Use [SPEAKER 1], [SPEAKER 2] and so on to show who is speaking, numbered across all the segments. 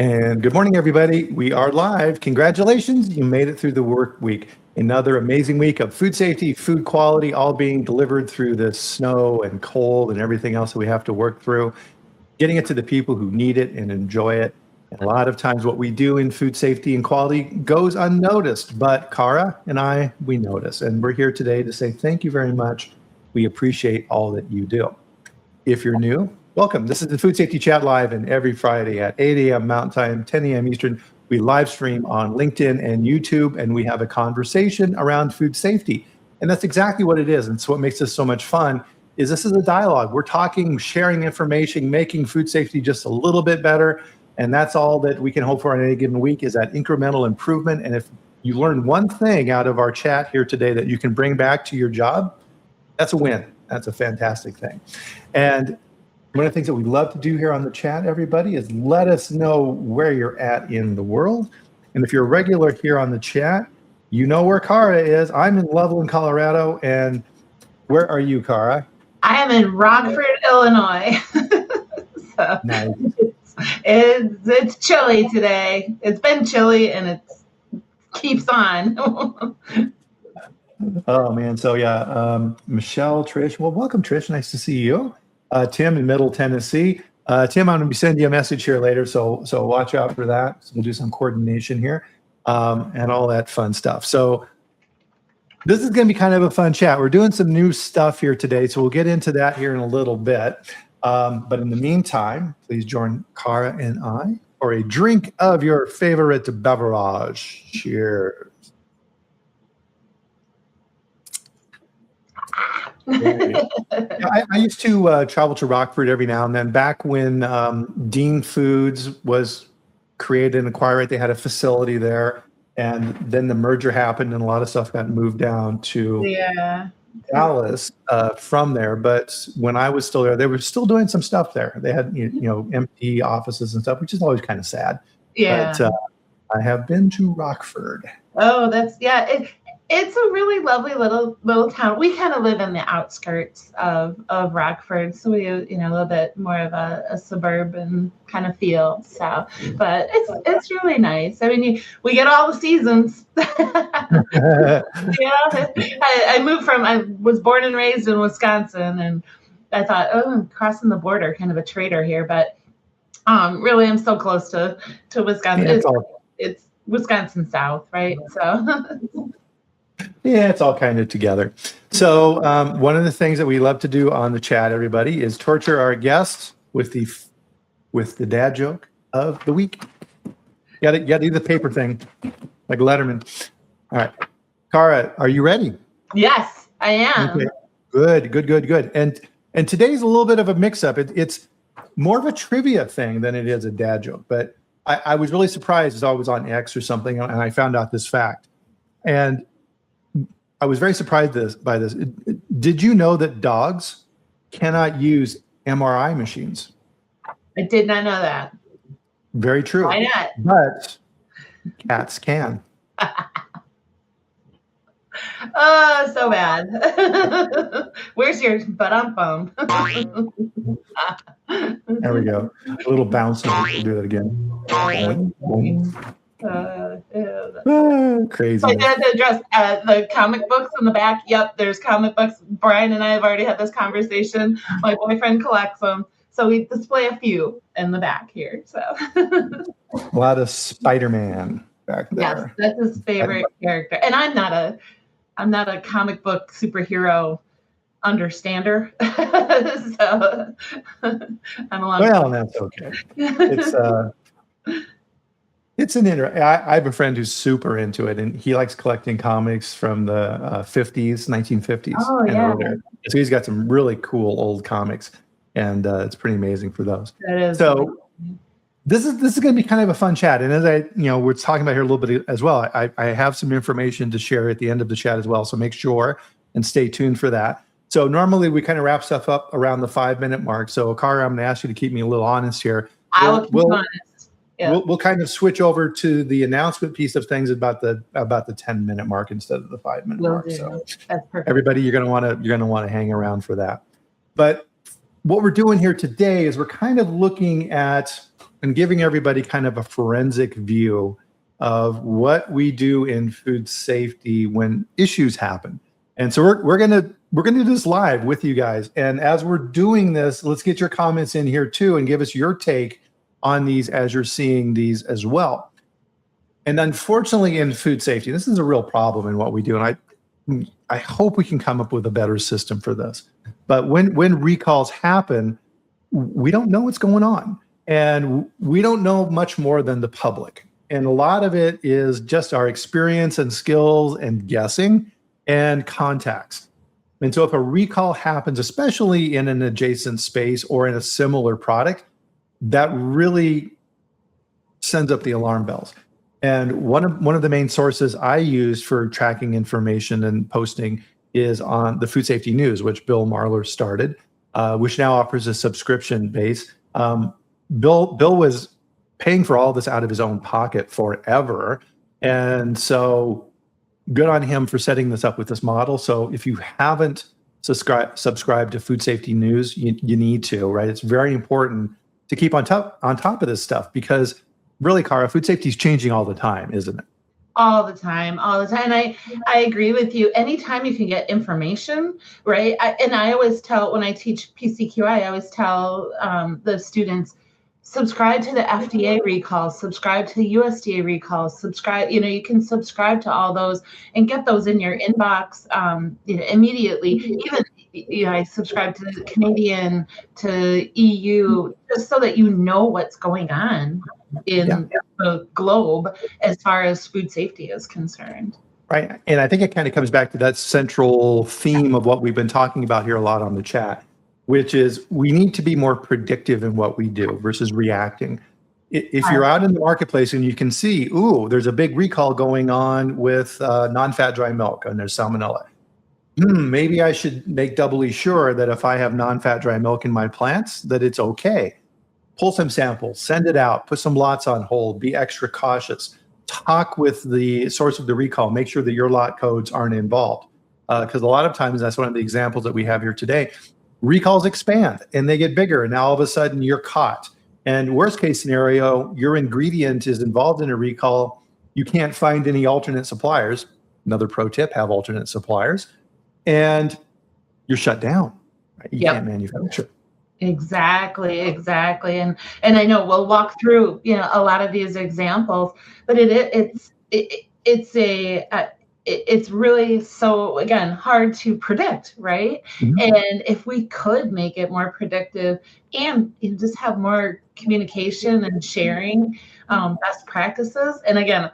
[SPEAKER 1] And good morning, everybody. We are live. Congratulations, you made it through the work week. Another amazing week of food safety, food quality, all being delivered through the snow and cold and everything else that we have to work through, getting it to the people who need it and enjoy it. And a lot of times what we do in food safety and quality goes unnoticed, but Kara and I, we notice. And we're here today to say thank you very much. We appreciate all that you do. If you're new, welcome. This is the Food Safety Chat Live, and every Friday at 8 a.m. Mountain Time, 10 a.m. Eastern, we live stream on LinkedIn and YouTube, and we have a conversation around food safety. And that's exactly what it is. And so what makes this so much fun is this is a dialogue. We're talking, sharing information, making food safety just a little bit better. And that's all that we can hope for on any given week is that incremental improvement. And if you learn one thing out of our chat here today that you can bring back to your job, that's a win. That's a fantastic thing. And one of the things that we love to do here on the chat, everybody, is let us know where you're at in the world. And if you're a regular here on the chat, you know where Kara is. I'm in Loveland, Colorado. And where are you, Kara?
[SPEAKER 2] I am in Rockford, Illinois. So
[SPEAKER 1] nice.
[SPEAKER 2] It's chilly today. It's been chilly and it keeps on.
[SPEAKER 1] Oh, man. So, yeah, Michelle, Trish. Well, welcome, Trish. Nice to see you. Tim in Middle Tennessee. Tim, I'm going to be sending you a message here later, so watch out for that. So we'll do some coordination here and all that fun stuff. So this is going to be kind of a fun chat. We're doing some new stuff here today, so we'll get into that here in a little bit. But in the meantime, please join Kara and I for a drink of your favorite beverage. Cheers. I used to travel to Rockford every now and then. Back when Dean Foods was created and acquired, they had a facility there, and then the merger happened, and a lot of stuff got moved down to Dallas from there. But when I was still there, they were still doing some stuff there. They had empty offices and stuff, which is always kind of sad.
[SPEAKER 2] Yeah.
[SPEAKER 1] But I have been to Rockford.
[SPEAKER 2] Oh, it's a really lovely little town. We kind of live in the outskirts of Rockford, so we a little bit more of a suburban kind of feel. So, but it's really nice. I mean, we get all the seasons. I was born and raised in Wisconsin, and I thought, I'm crossing the border, kind of a traitor here, but really, I'm so close to Wisconsin.
[SPEAKER 1] Yeah,
[SPEAKER 2] it's Wisconsin South, right? So.
[SPEAKER 1] Yeah, it's all kind of together. So one of the things that we love to do on the chat, everybody, is torture our guests with the dad joke of the week. You got to do the paper thing, like Letterman. All right, Kara, are you ready?
[SPEAKER 2] Yes, I am.
[SPEAKER 1] Okay. Good. And today's a little bit of a mix-up. It's more of a trivia thing than it is a dad joke. But I was really surprised as I was on X or something, and I found out this fact. And I was very surprised by this. Did you know that dogs cannot use MRI machines?
[SPEAKER 2] I did not know that.
[SPEAKER 1] Very true.
[SPEAKER 2] Why not?
[SPEAKER 1] But cats can.
[SPEAKER 2] Oh, so bad. Where's your phone?
[SPEAKER 1] There we go. A little bounce. We'll do that again. Crazy.
[SPEAKER 2] So I did to address the comic books in the back. Yep, there's comic books. Brian and I have already had this conversation. My boyfriend collects them, so we display a few in the back here. So
[SPEAKER 1] a lot of Spider-Man back there.
[SPEAKER 2] Yes, that's his favorite character. And I'm not a comic book superhero understander, so I'm a lot.
[SPEAKER 1] Well, that's okay. It's I have a friend who's super into it, and he likes collecting comics from the 1950s.
[SPEAKER 2] Oh, yeah.
[SPEAKER 1] So he's got some really cool old comics, and it's pretty amazing for those.
[SPEAKER 2] That is.
[SPEAKER 1] So this is going to be kind of a fun chat. And as we're talking about here a little bit as well, I have some information to share at the end of the chat as well. So make sure and stay tuned for that. So normally we kind of wrap stuff up around the 5-minute mark. So Kara, I'm going to ask you to keep me a little honest here.
[SPEAKER 2] I will keep honest. Yeah.
[SPEAKER 1] We'll kind of switch over to the announcement piece of things about the 10-minute mark instead of the 5-minute mark. So
[SPEAKER 2] that's perfect.
[SPEAKER 1] Everybody, you're going to want to hang around for that. But what we're doing here today is we're kind of looking at and giving everybody kind of a forensic view of what we do in food safety when issues happen. And so we're gonna do this live with you guys. And as we're doing this, let's get your comments in here too and give us your take on these as you're seeing these as well. And unfortunately, in food safety, this is a real problem in what we do. And I hope we can come up with a better system for this. But when recalls happen, we don't know what's going on. And we don't know much more than the public. And a lot of it is just our experience and skills and guessing and contacts. And so if a recall happens, especially in an adjacent space or in a similar product, that really sends up the alarm bells. And one of the main sources I use for tracking information and posting is on the Food Safety News, which Bill Marler started, which now offers a subscription base. Bill was paying for all this out of his own pocket forever. And so good on him for setting this up with this model. So if you haven't subscribed to Food Safety News, you need to, right? It's very important to keep on top of this stuff because really, Kara, food safety is changing all the time, isn't it?
[SPEAKER 2] All the time. And I agree with you. Anytime you can get information, right? I always tell, when I teach PCQI, I always tell the students, subscribe to the FDA recalls, subscribe to the USDA recalls, you can subscribe to all those and get those in your inbox immediately. Even, I subscribe to the Canadian, to EU, just so that you know what's going on in the globe as far as food safety is concerned.
[SPEAKER 1] Right. And I think it kind of comes back to that central theme of what we've been talking about here a lot on the chat, which is we need to be more predictive in what we do versus reacting. If you're out in the marketplace and you can see, ooh, there's a big recall going on with non-fat dry milk and there's salmonella. Maybe I should make doubly sure that if I have non-fat dry milk in my plants, that it's okay. Pull some samples, send it out, put some lots on hold, be extra cautious. Talk with the source of the recall, make sure that your lot codes aren't involved. Because a lot of times, that's one of the examples that we have here today, recalls expand and they get bigger and now all of a sudden you're caught. And worst case scenario, your ingredient is involved in a recall. You can't find any alternate suppliers. Another pro tip, have alternate suppliers. And you're shut down. Right? You can't manufacture.
[SPEAKER 2] Exactly. And I know we'll walk through, a lot of these examples, but it's really, so again, hard to predict, right? Mm-hmm. And if we could make it more predictive and just have more communication and sharing best practices. And again,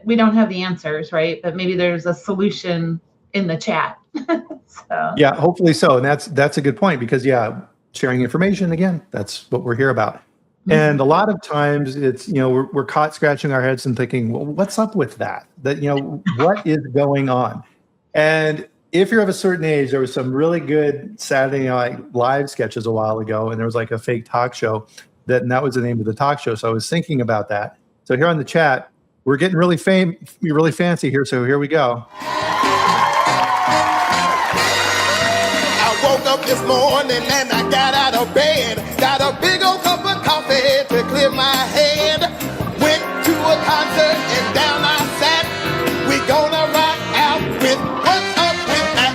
[SPEAKER 2] we don't have the answers, right? But maybe there's a solution in the chat. So.
[SPEAKER 1] Yeah, hopefully so. And that's a good point because sharing information, again, that's what we're here about. Mm-hmm. And a lot of times it's, we're caught scratching our heads and thinking, well, what's up with that? That, what is going on? And if you're of a certain age, there was some really good Saturday Night Live sketches a while ago, and there was like a fake talk show and that was the name of the talk show. So I was thinking about that. So here on the chat, we're getting really fancy here. So here we go.
[SPEAKER 3] Woke up this morning and I got out of bed. Got a big old cup of coffee to clear my head. Went to a concert and down I sat. We gonna rock out with What's Up With That?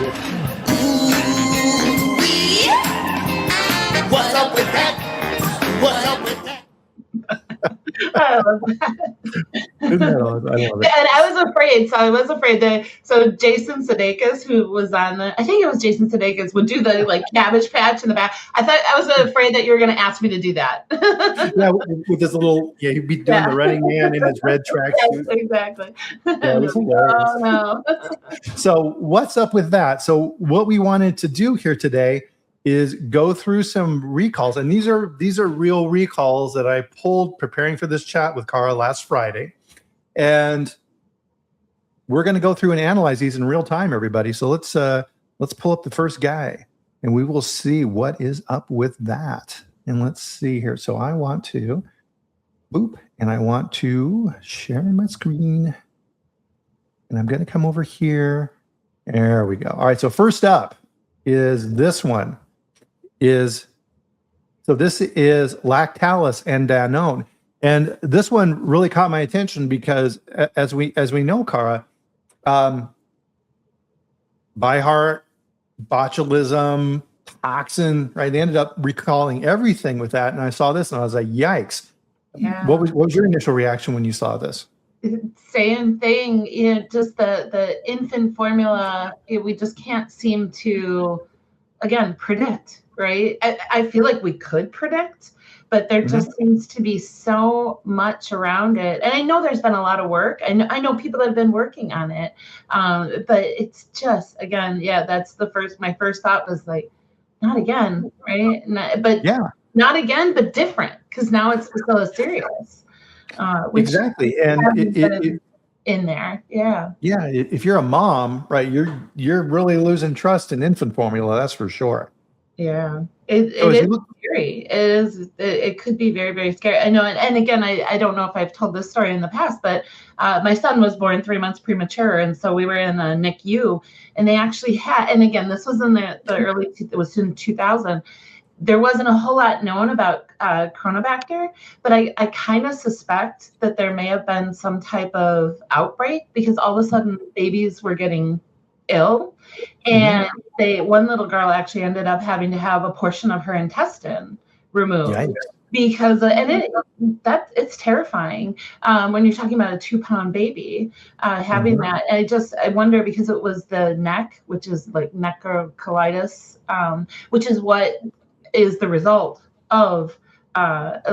[SPEAKER 3] Ooh, yeah. What's up with that? What's up with that?
[SPEAKER 2] I love that. And I was afraid that Jason Sudeikis, who was on I think it was Jason Sudeikis, would do the Cabbage Patch in the back. I was afraid that you were going to ask me to do that.
[SPEAKER 1] With this little, he'd be doing the Running Man in his red tracksuit.
[SPEAKER 2] Yes, exactly.
[SPEAKER 1] Yeah, it was hilarious.
[SPEAKER 2] Oh, no.
[SPEAKER 1] So what's up with that? So what we wanted to do here today is go through some recalls. And these are real recalls that I pulled preparing for this chat with Kara last Friday. And we're going to go through and analyze these in real time, everybody. So let's pull up the first guy and we will see what is up with that. And let's see here. So I want to and I want to share my screen. And I'm going to come over here. There we go. All right. So first up is this one. Is So this is lactalis and Danone. And this one really caught my attention because as we know, Kara, by heart, botulism, toxin, right? They ended up recalling everything with that. And I saw this and I was like, yikes.
[SPEAKER 2] Yeah.
[SPEAKER 1] What was your initial reaction when you saw this?
[SPEAKER 2] Same thing, just the infant formula, we just can't seem to, again, predict, right? I feel like we could predict, but there just seems to be so much around it. And I know there's been a lot of work. I know people that have been working on it, but it's just, again, that's my first thought was like, not again, right? Not again, but different, because now it's Bacillus cereus.
[SPEAKER 1] Exactly. And
[SPEAKER 2] in there. Yeah.
[SPEAKER 1] Yeah. If you're a mom, right, you're really losing trust in infant formula. That's for sure.
[SPEAKER 2] Yeah. It is scary. It could be very, very scary. I know. And again, I don't know if I've told this story in the past, but my son was born 3 months premature. And so we were in a NICU and they actually had, and again, this was in the early, it was in 2000. There wasn't a whole lot known about Chronobacter, but I kind of suspect that there may have been some type of outbreak because all of a sudden babies were getting ill. And one little girl actually ended up having to have a portion of her intestine removed. Yikes. Because it's terrifying when you're talking about a 2-pound baby having that. And I wonder, because it was the neck, which is like necrocolitis, which is what is the result of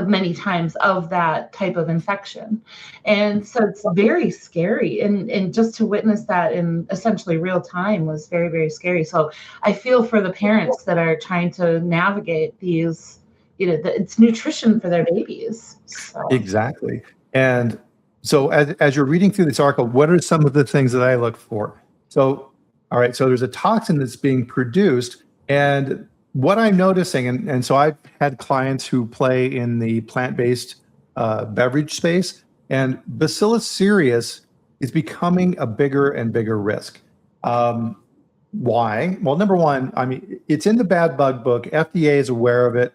[SPEAKER 2] many times of that type of infection. And so it's very scary. And just to witness that in essentially real time was very, very scary. So I feel for the parents that are trying to navigate these, it's nutrition for their babies. So.
[SPEAKER 1] Exactly. And so as you're reading through this article, what are some of the things that I look for? So, all right, so there's a toxin that's being produced, and what I'm noticing, and so I've had clients who play in the plant-based beverage space, and Bacillus cereus is becoming a bigger and bigger risk. Why? Well, number one, I mean, it's in the bad bug book. FDA is aware of it,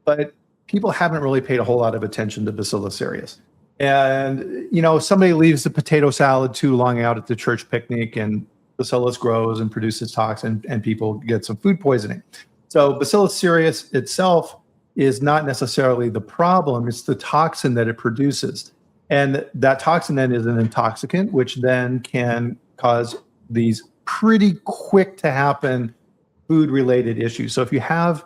[SPEAKER 1] but people haven't really paid a whole lot of attention to Bacillus cereus. And, somebody leaves the potato salad too long out at the church picnic, and Bacillus grows and produces toxin, and people get some food poisoning. So Bacillus cereus itself is not necessarily the problem. It's the toxin that it produces. And that toxin then is an intoxicant, which then can cause these pretty quick to happen food-related issues. So if you have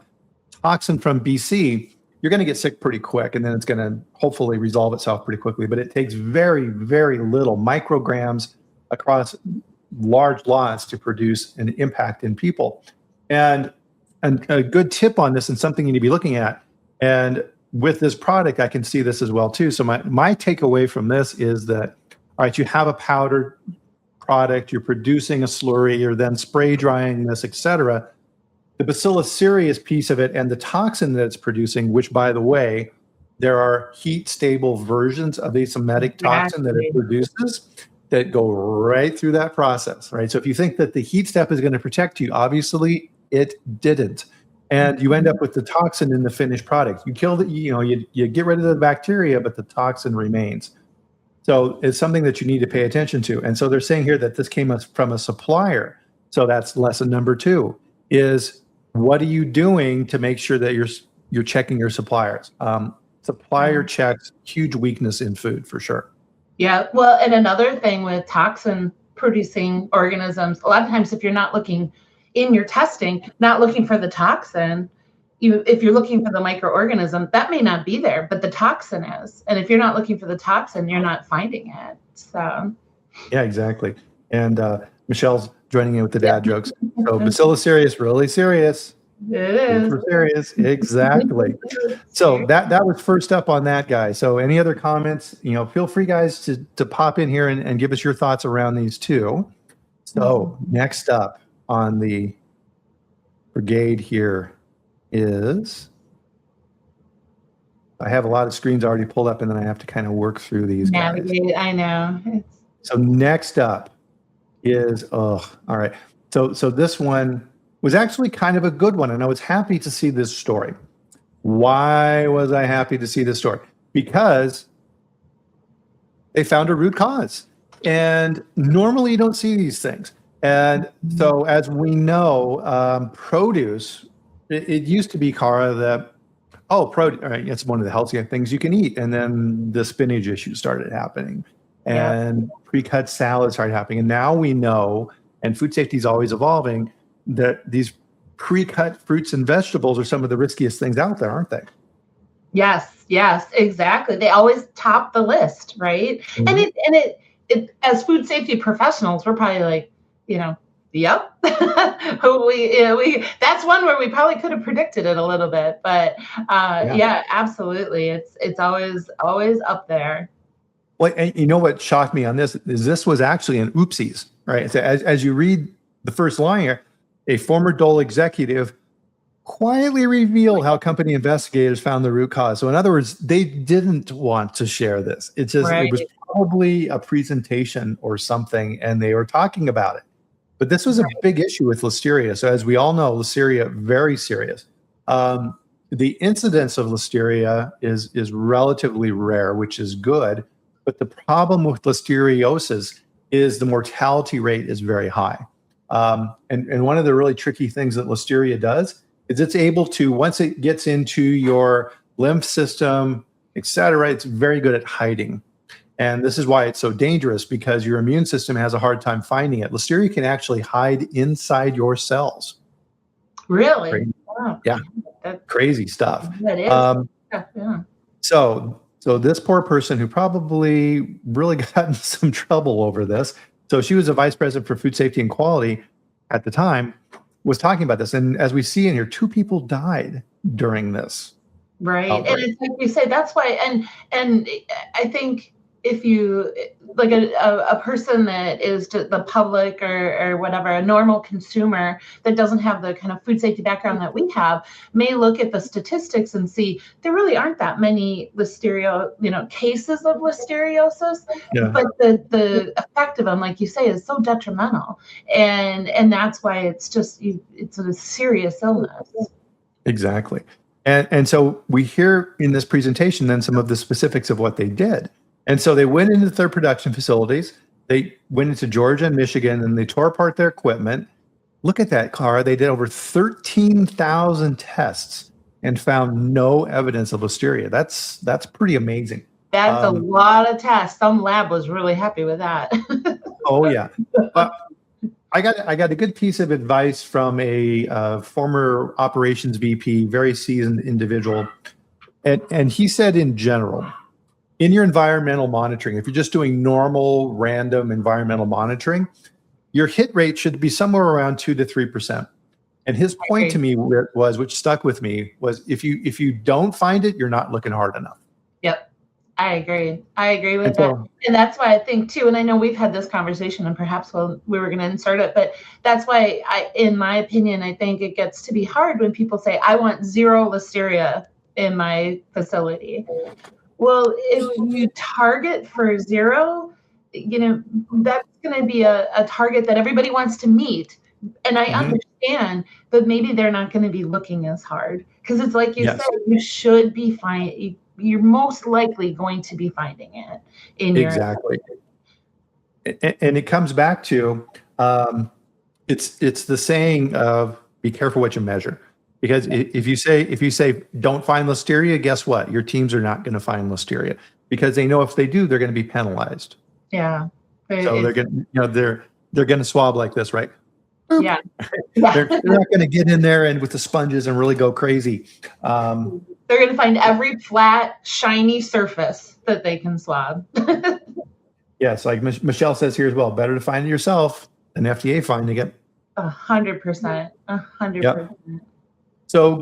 [SPEAKER 1] toxin from BC, you're going to get sick pretty quick, and then it's going to hopefully resolve itself pretty quickly. But it takes very, very little micrograms across large lots to produce an impact in people. And a good tip on this, and something you need to be looking at, and with this product, I can see this as well too. So my takeaway from this is that, all right, you have a powdered product, you're producing a slurry, you're then spray drying this, etc. The Bacillus cereus piece of it and the toxin that it's producing, which, by the way, there are heat stable versions of asemitic toxin that it produces that go right through that process, right? So if you think that the heat step is going to protect you, obviously it didn't. And you end up with the toxin in the finished product. You kill the, you get rid of the bacteria, but the toxin remains. So it's something that you need to pay attention to. And so they're saying here that this came from a supplier. So that's lesson number 2 is, what are you doing to make sure that you're checking your suppliers? Supplier checks, huge weakness in food for sure.
[SPEAKER 2] Yeah, well, and another thing with toxin-producing organisms, a lot of times if you're not looking in your testing, not looking for the toxin, if you're looking for the microorganism, that may not be there, but the toxin is. And if you're not looking for the toxin, you're not finding it. So.
[SPEAKER 1] Yeah, exactly. And Michelle's joining in with the dad jokes. So Bacillus cereus, really serious.
[SPEAKER 2] It is.
[SPEAKER 1] Super serious. Exactly. So that was first up on that, guy. So any other comments, feel free, guys, to pop in here and give us your thoughts around these two. So next up on the brigade here is, I have a lot of screens already pulled up, and then I have to kind of work through these guys.
[SPEAKER 2] I know.
[SPEAKER 1] So next up is, all right. So this one was actually kind of a good one, and I was happy to see this story. Why was I happy to see this story? Because they found a root cause. And normally you don't see these things. And so as we know, produce, it used to be, Kara, that, produce, right, it's one of the healthiest things you can eat. And then the spinach issue started happening and pre-cut salads started happening. And now we know, and food safety is always evolving, that these pre-cut fruits and vegetables are some of the riskiest things out there, aren't they?
[SPEAKER 2] Yes, exactly. They always top the list, right?
[SPEAKER 1] Mm-hmm.
[SPEAKER 2] And it as food safety professionals, we're probably like, yep. we that's one where we probably could have predicted it a little bit, but yeah, absolutely. It's always up there.
[SPEAKER 1] Well, and you know what shocked me on this is this was actually an oopsies, right? So as you read the first line here, a former Dole executive quietly revealed how company investigators found the root cause. So in other words, they didn't want to share this. It was probably a presentation or something, and they were talking about it. But this was a big issue with Listeria. So as we all know, Listeria, very serious. The incidence of Listeria is relatively rare, which is good. But the problem with listeriosis is the mortality rate is very high. And one of the really tricky things that Listeria does is it's able to, once it gets into your lymph system, et cetera, it's very good at hiding. And this is why it's so dangerous, because your immune system has a hard time finding it. Listeria can actually hide inside your cells.
[SPEAKER 2] Really?
[SPEAKER 1] Crazy.
[SPEAKER 2] Wow.
[SPEAKER 1] Yeah. Crazy stuff.
[SPEAKER 2] That is. Yeah.
[SPEAKER 1] So this poor person who probably really got in some trouble over this. So she was a vice president for food safety and quality at the time, was talking about this. And as we see in here, 2 people died during this.
[SPEAKER 2] Right. And it's like we say, that's why, and I think if you, like a person that is the public or whatever, a normal consumer that doesn't have the kind of food safety background that we have, may look at the statistics and see there really aren't that many cases of listeriosis, but the effect of them, like you say, is so detrimental. And that's why it's a serious illness.
[SPEAKER 1] Exactly. And so we hear in this presentation then some of the specifics of what they did. And so they went into their production facilities. They went into Georgia and Michigan, and they tore apart their equipment. Look at that, Kara. They did over 13,000 tests and found no evidence of Listeria. That's pretty amazing.
[SPEAKER 2] That's a lot of tests. Some lab was really happy with that.
[SPEAKER 1] Oh yeah. But I got a good piece of advice from a former operations VP, very seasoned individual, and he said, in general, in your environmental monitoring, if you're just doing normal, random environmental monitoring, your hit rate should be somewhere around 2 to 3%. And his point to me was, which stuck with me, was if you don't find it, you're not looking hard enough.
[SPEAKER 2] Yep, I agree with that. And that's why I think too, and I know we've had this conversation, and perhaps we were going to insert it, but that's why in my opinion, I think it gets to be hard when people say, I want 0 Listeria in my facility. Well, if you target for 0, that's going to be a target that everybody wants to meet. And I understand, but maybe they're not going to be looking as hard, because it's like you said, you should be finding. You're most likely going to be finding it in your
[SPEAKER 1] exactly. And it comes back to it's the saying of be careful what you measure. Because if you say don't find Listeria, guess what? Your teams are not going to find Listeria, because they know if they do, they're going to be penalized.
[SPEAKER 2] Yeah.
[SPEAKER 1] So they're going to swab like this, right? Boop.
[SPEAKER 2] Yeah.
[SPEAKER 1] They're not going to get in there and with the sponges and really go crazy.
[SPEAKER 2] They're going to find every flat, shiny surface that they can swab.
[SPEAKER 1] Yes, like Michelle says here as well. Better to find it yourself than FDA finding it.
[SPEAKER 2] 100%. 100%.
[SPEAKER 1] Yep. So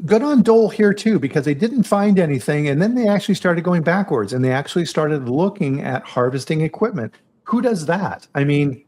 [SPEAKER 1] good on Dole here too, because they didn't find anything, and then they actually started going backwards, and they actually started looking at harvesting equipment. Who does that? I mean,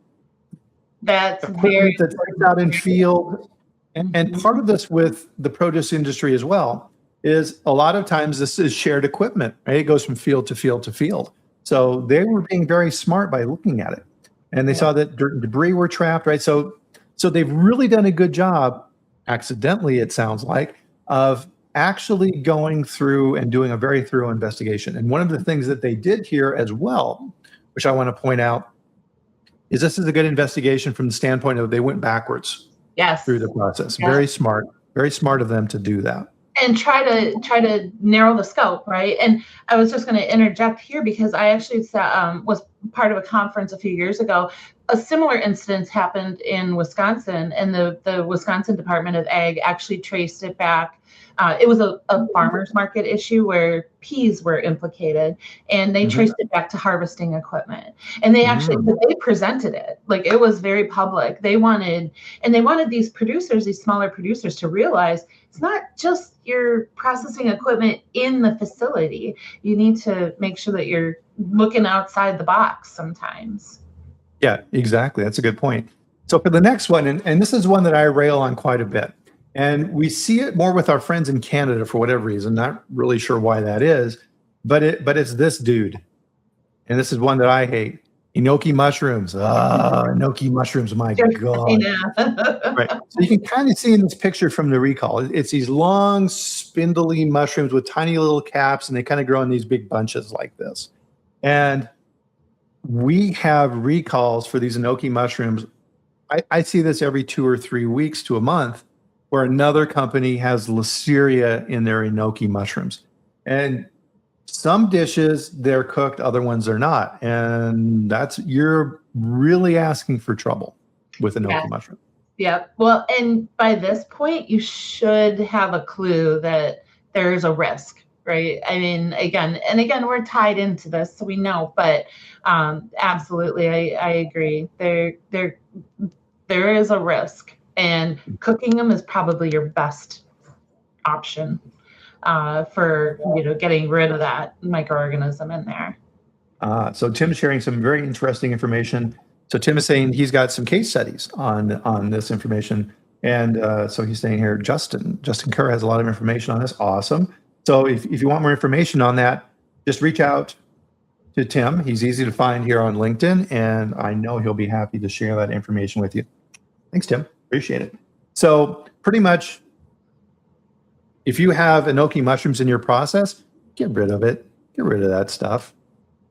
[SPEAKER 2] that's very
[SPEAKER 1] that's out in field, and part of this with the produce industry as well is a lot of times this is shared equipment, right? It goes from field to field to field. So they were being very smart by looking at it, and they saw that dirt and debris were trapped, right? So they've really done a good job, accidentally, it sounds like, of actually going through and doing a very thorough investigation. And one of the things that they did here as well, which I want to point out, is this is a good investigation from the standpoint of they went backwards
[SPEAKER 2] Yes.
[SPEAKER 1] through the process.
[SPEAKER 2] Yeah.
[SPEAKER 1] Very smart of them to do that.
[SPEAKER 2] And try to narrow the scope, right? And I was just going to interject here because I actually was part of a conference a few years ago. A similar incident happened in Wisconsin, and the Wisconsin Department of Ag actually traced it back. It was a farmer's market issue where peas were implicated, and they traced it back to harvesting equipment. And they actually they presented it like it was very public. They wanted these producers, these smaller producers, to realize it's not just your processing equipment in the facility. You need to make sure that you're looking outside the box sometimes.
[SPEAKER 1] Yeah, exactly. That's a good point. So for the next one, and this is one that I rail on quite a bit, and we see it more with our friends in Canada for whatever reason. Not really sure why that is, but it's this dude, and this is one that I hate. Enoki mushrooms. Enoki mushrooms. My God. Right. So you can kind of see in this picture from the recall, it's these long, spindly mushrooms with tiny little caps, and they kind of grow in these big bunches like this. And we have recalls for these enoki mushrooms. I see this every 2 or 3 weeks to a month, where another company has listeria in their enoki mushrooms. And some dishes, they're cooked, other ones are not. And you're really asking for trouble with enoki mushroom.
[SPEAKER 2] Yep. Well, and by this point, you should have a clue that there's a risk, right? I mean, again, we're tied into this, so we know, but absolutely, I agree. There is a risk, and cooking them is probably your best option for getting rid of that microorganism in there.
[SPEAKER 1] So Tim's sharing some very interesting information. So Tim is saying he's got some case studies on this information, and so he's saying here, Justin Kerr has a lot of information on this. Awesome. So if you want more information on that, just reach out to Tim. He's easy to find here on LinkedIn, and I know he'll be happy to share that information with you. Thanks, Tim. Appreciate it. So pretty much, if you have enoki mushrooms in your process, get rid of it. Get rid of that stuff.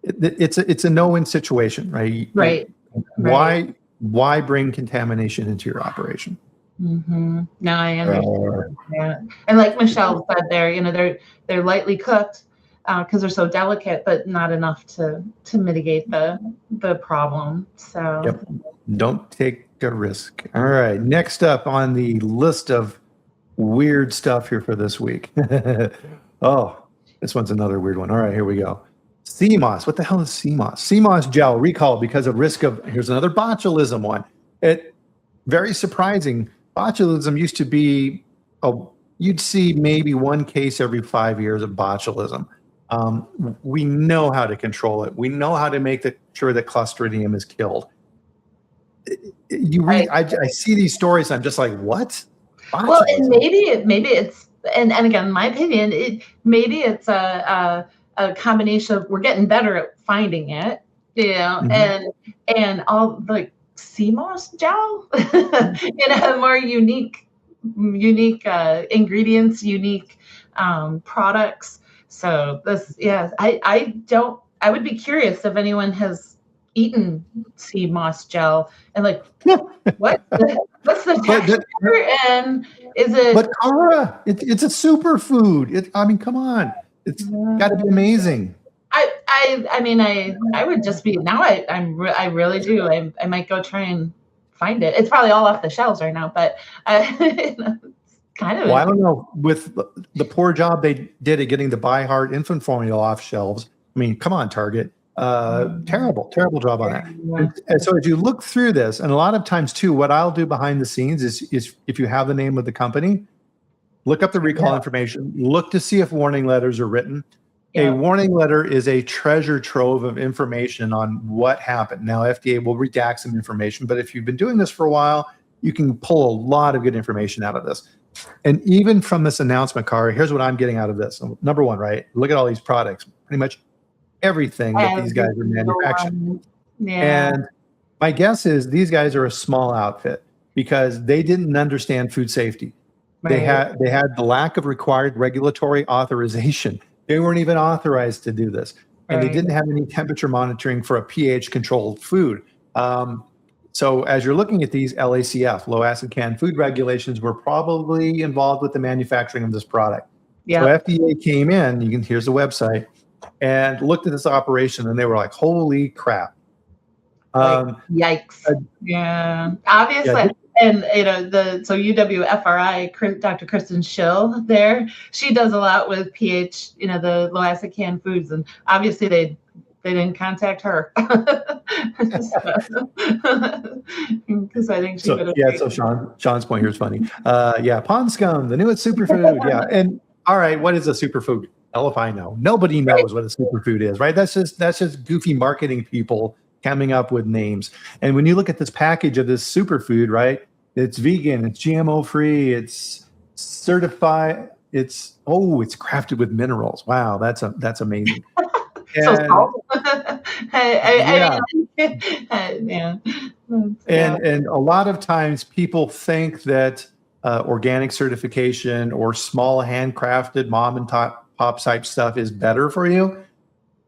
[SPEAKER 1] It's a no-win situation, right?
[SPEAKER 2] Right.
[SPEAKER 1] Why bring contamination into your operation?
[SPEAKER 2] Mm-hmm. No, I understand. Yeah. And like Michelle said there, they're lightly cooked because they're so delicate, but not enough to mitigate the problem. So
[SPEAKER 1] yep. Don't take a risk. All right. Next up on the list of weird stuff here for this week. Oh, this one's another weird one. All right, here we go. Sea moss. What the hell is sea moss? Sea moss gel recall because of risk of, here's another botulism one. Very surprising. Botulism used to be, you'd see maybe one case every 5 years of botulism. We know how to control it. We know how to make sure that Clostridium is killed. I see these stories, I'm just like, what? Botulism?
[SPEAKER 2] Well, and maybe it's, and again, in my opinion, maybe it's a combination of we're getting better at finding it, and all like sea moss gel, more unique ingredients, unique products. So this, I would be curious if anyone has eaten sea moss gel and like, what's the texture and is it?
[SPEAKER 1] But Kara, it's a superfood. I mean, come on, it's got to be amazing.
[SPEAKER 2] I would just be now. I really do. I might go try and find it. It's probably all off the shelves right now, but it's kind of.
[SPEAKER 1] Well, I don't know. With the poor job they did at getting the By Heart infant formula off shelves. I mean, come on, Target. Terrible job on that. And so as you look through this, and a lot of times too, what I'll do behind the scenes is if you have the name of the company, look up the recall information, look to see if warning letters are written. A warning letter is a treasure trove of information on what happened. Now, FDA will redact some information, but if you've been doing this for a while, you can pull a lot of good information out of this. And even from this announcement, Kara, here's what I'm getting out of this. Number one, right? Look at all these products. Pretty much everything that these guys are manufacturing.
[SPEAKER 2] Yeah.
[SPEAKER 1] And my guess is these guys are a small outfit because they didn't understand food safety. They
[SPEAKER 2] Right.
[SPEAKER 1] had the lack of required regulatory authorization. They weren't even authorized to do this, and they
[SPEAKER 2] Right.
[SPEAKER 1] didn't have any temperature monitoring for a pH-controlled food. So as you're looking at these LACF, low acid canned food regulations, were probably involved with the manufacturing of this product. So
[SPEAKER 2] Yep.
[SPEAKER 1] FDA came in. Here's the website, and looked at this operation, and they were like, "Holy crap!"
[SPEAKER 2] Like,
[SPEAKER 1] Um,
[SPEAKER 2] yikes.
[SPEAKER 1] uh,
[SPEAKER 2] Yeah.
[SPEAKER 1] yeah,
[SPEAKER 2] Obviously, and so UWFRI, Dr. Kristen Schill there, she does a lot with pH, the low acid canned foods, and obviously they didn't contact her. Because I think she would have.
[SPEAKER 1] So Sean's point here is funny. Pond scum, the newest superfood. Yeah, and all right, what is a superfood? Hell if I know. Nobody knows what a superfood is, right? That's just goofy marketing people coming up with names. And when you look at this package of this superfood, right? It's vegan, it's GMO free, it's certified, it's crafted with minerals. Wow, that's amazing.
[SPEAKER 2] So
[SPEAKER 1] And
[SPEAKER 2] salt.
[SPEAKER 1] yeah.
[SPEAKER 2] Yeah.
[SPEAKER 1] And a lot of times people think that organic certification or small handcrafted mom and pop type stuff is better for you.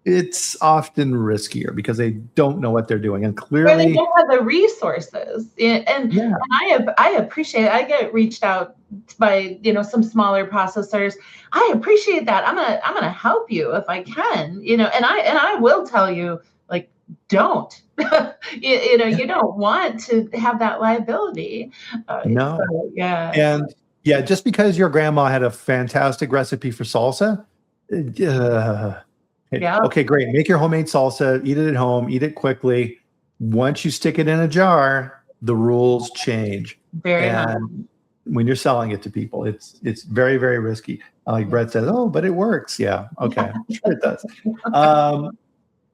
[SPEAKER 1] It's often riskier because they don't know what they're doing. And
[SPEAKER 2] Or they
[SPEAKER 1] clearly,
[SPEAKER 2] don't have the resources. And
[SPEAKER 1] yeah,
[SPEAKER 2] I appreciate it. I get reached out by, some smaller processors. I appreciate that. I'm gonna help you if I can, and I will tell you, like, don't. You don't want to have that liability.
[SPEAKER 1] no.
[SPEAKER 2] So, yeah.
[SPEAKER 1] And yeah, just because your grandma had a fantastic recipe for salsa,
[SPEAKER 2] Yeah.
[SPEAKER 1] okay, great. Make your homemade salsa, eat it at home, eat it quickly. Once you stick it in a jar, the rules change.
[SPEAKER 2] Very much.
[SPEAKER 1] And when you're selling it to people, it's very, very risky. Like Brett says, oh, but it works. Yeah, okay, sure it does.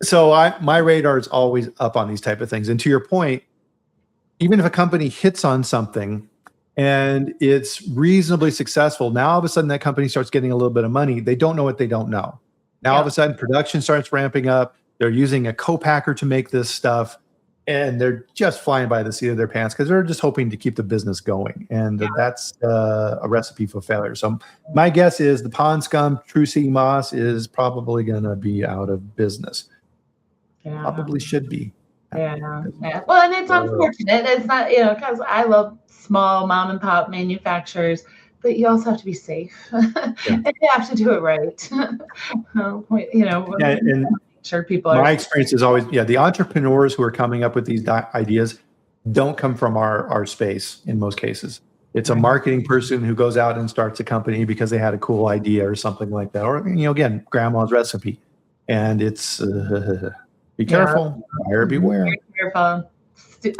[SPEAKER 1] So my radar is always up on these type of things. And to your point, even if a company hits on something and it's reasonably successful, now all of a sudden that company starts getting a little bit of money. They don't know what they don't know. Now all of a sudden production starts ramping up. They're using a co-packer to make this stuff, and they're just flying by the seat of their pants because they're just hoping to keep the business going. And that's a recipe for failure. So my guess is the pond scum, True Sea Moss is probably going to be out of business.
[SPEAKER 2] Yeah.
[SPEAKER 1] Probably should be.
[SPEAKER 2] Yeah. Well, and it's unfortunate. It's not, because I love small mom and pop manufacturers, but you also have to be safe. And you have to do it right.
[SPEAKER 1] And
[SPEAKER 2] sure people
[SPEAKER 1] my
[SPEAKER 2] are.
[SPEAKER 1] experience is always, the entrepreneurs who are coming up with these ideas don't come from our space in most cases. It's a marketing person who goes out and starts a company because they had a cool idea or something like that. Or, again, grandma's recipe. And it's, be careful, buyer beware.
[SPEAKER 2] Very careful.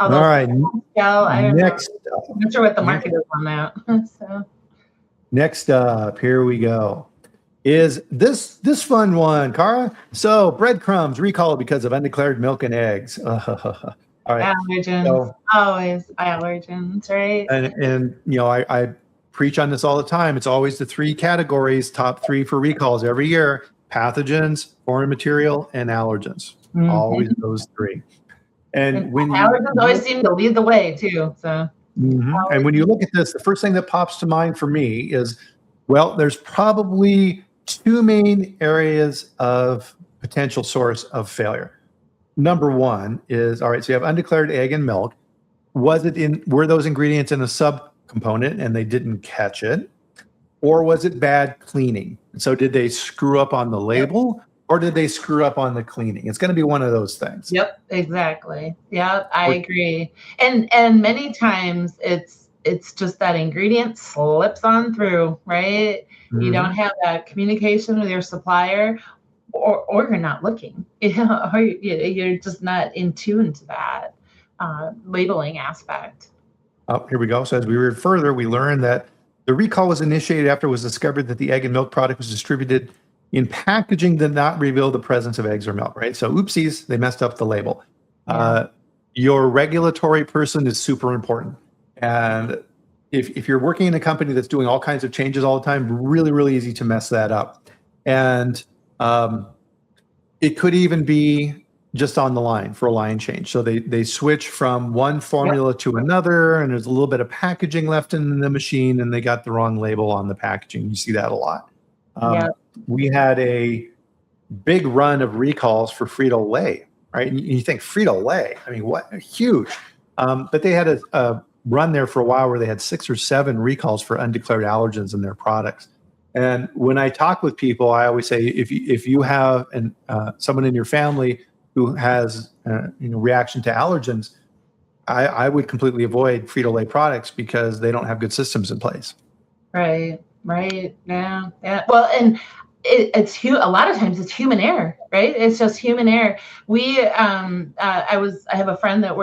[SPEAKER 1] All right.
[SPEAKER 2] I don't
[SPEAKER 1] Next
[SPEAKER 2] know. I'm not sure what the market is on that. So.
[SPEAKER 1] Next up, here we go. Is this fun one, Kara? So breadcrumbs recall because of undeclared milk and eggs. All right.
[SPEAKER 2] Allergens.
[SPEAKER 1] So,
[SPEAKER 2] always allergens, right?
[SPEAKER 1] And I preach on this all the time. It's always the three categories, top three for recalls every year: pathogens, foreign material, and allergens.
[SPEAKER 2] Mm-hmm.
[SPEAKER 1] Always those three. And when
[SPEAKER 2] allergens always seem to lead the way too. So.
[SPEAKER 1] Mm-hmm. And when you look at this, the first thing that pops to mind for me is, well, there's probably two main areas of potential source of failure. Number one is, all right, so you have undeclared egg and milk. Were those ingredients in a subcomponent and they didn't catch it? Or was it bad cleaning? So did they screw up on the label? Or did they screw up on the cleaning? It's going to be one of those things.
[SPEAKER 2] Yep, exactly. Yep, I agree. And many times it's just that ingredient slips on through, right? Mm-hmm. You don't have that communication with your supplier, or you're not looking, or you're just not in tune to that labeling aspect.
[SPEAKER 1] Oh, here we go. So as we read further, we learned that the recall was initiated after it was discovered that the egg and milk product was distributed in packaging that did not reveal the presence of eggs or milk, right? So oopsies, they messed up the label. Yeah. Your regulatory person is super important. And if you're working in a company that's doing all kinds of changes all the time, really, really easy to mess that up. And it could even be just on the line for a line change. So they switch from one formula to another, and there's a little bit of packaging left in the machine, and they got the wrong label on the packaging. You see that a lot. We had a big run of recalls for Frito-Lay, right? And you think Frito-Lay, I mean, what huge. But they had a run there for a while where they had 6 or 7 recalls for undeclared allergens in their products. And when I talk with people, I always say, if you have someone in your family who has reaction to allergens, I would completely avoid Frito-Lay products because they don't have good systems in place.
[SPEAKER 2] Right. Yeah. Well, and it's a lot of times it's human error, right? It's just human error. I have a friend that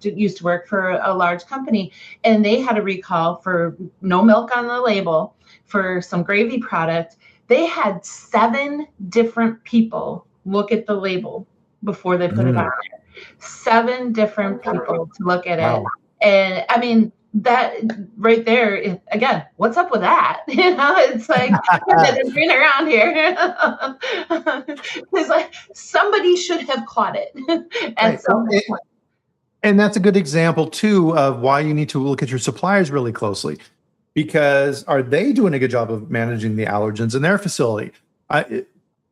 [SPEAKER 2] used to work for a large company, and they had a recall for no milk on the label for some gravy product. They had 7 different people look at the label before they put it on there. 7 different people to look at it. And I mean, that right there, again, what's up with that? It's like, it's been around here. It's like somebody should have caught it at some point.
[SPEAKER 1] And that's a good example too of why you need to look at your suppliers really closely, because are they doing a good job of managing the allergens in their facility? A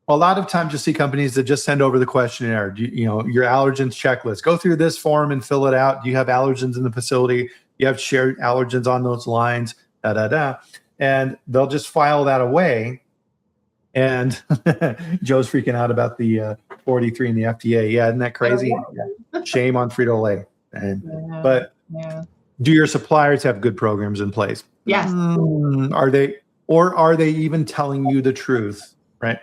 [SPEAKER 1] lot of times you see companies that just send over the questionnaire, your allergens checklist, go through this form and fill it out. Do you have allergens in the facility? You have shared allergens on those lines, and they'll just file that away. And Joe's freaking out about the 43 in the FDA. Yeah, isn't that crazy? Yeah. Shame on Frito-Lay. But do your suppliers have good programs in place?
[SPEAKER 2] Yes.
[SPEAKER 1] Are they even telling you the truth, right?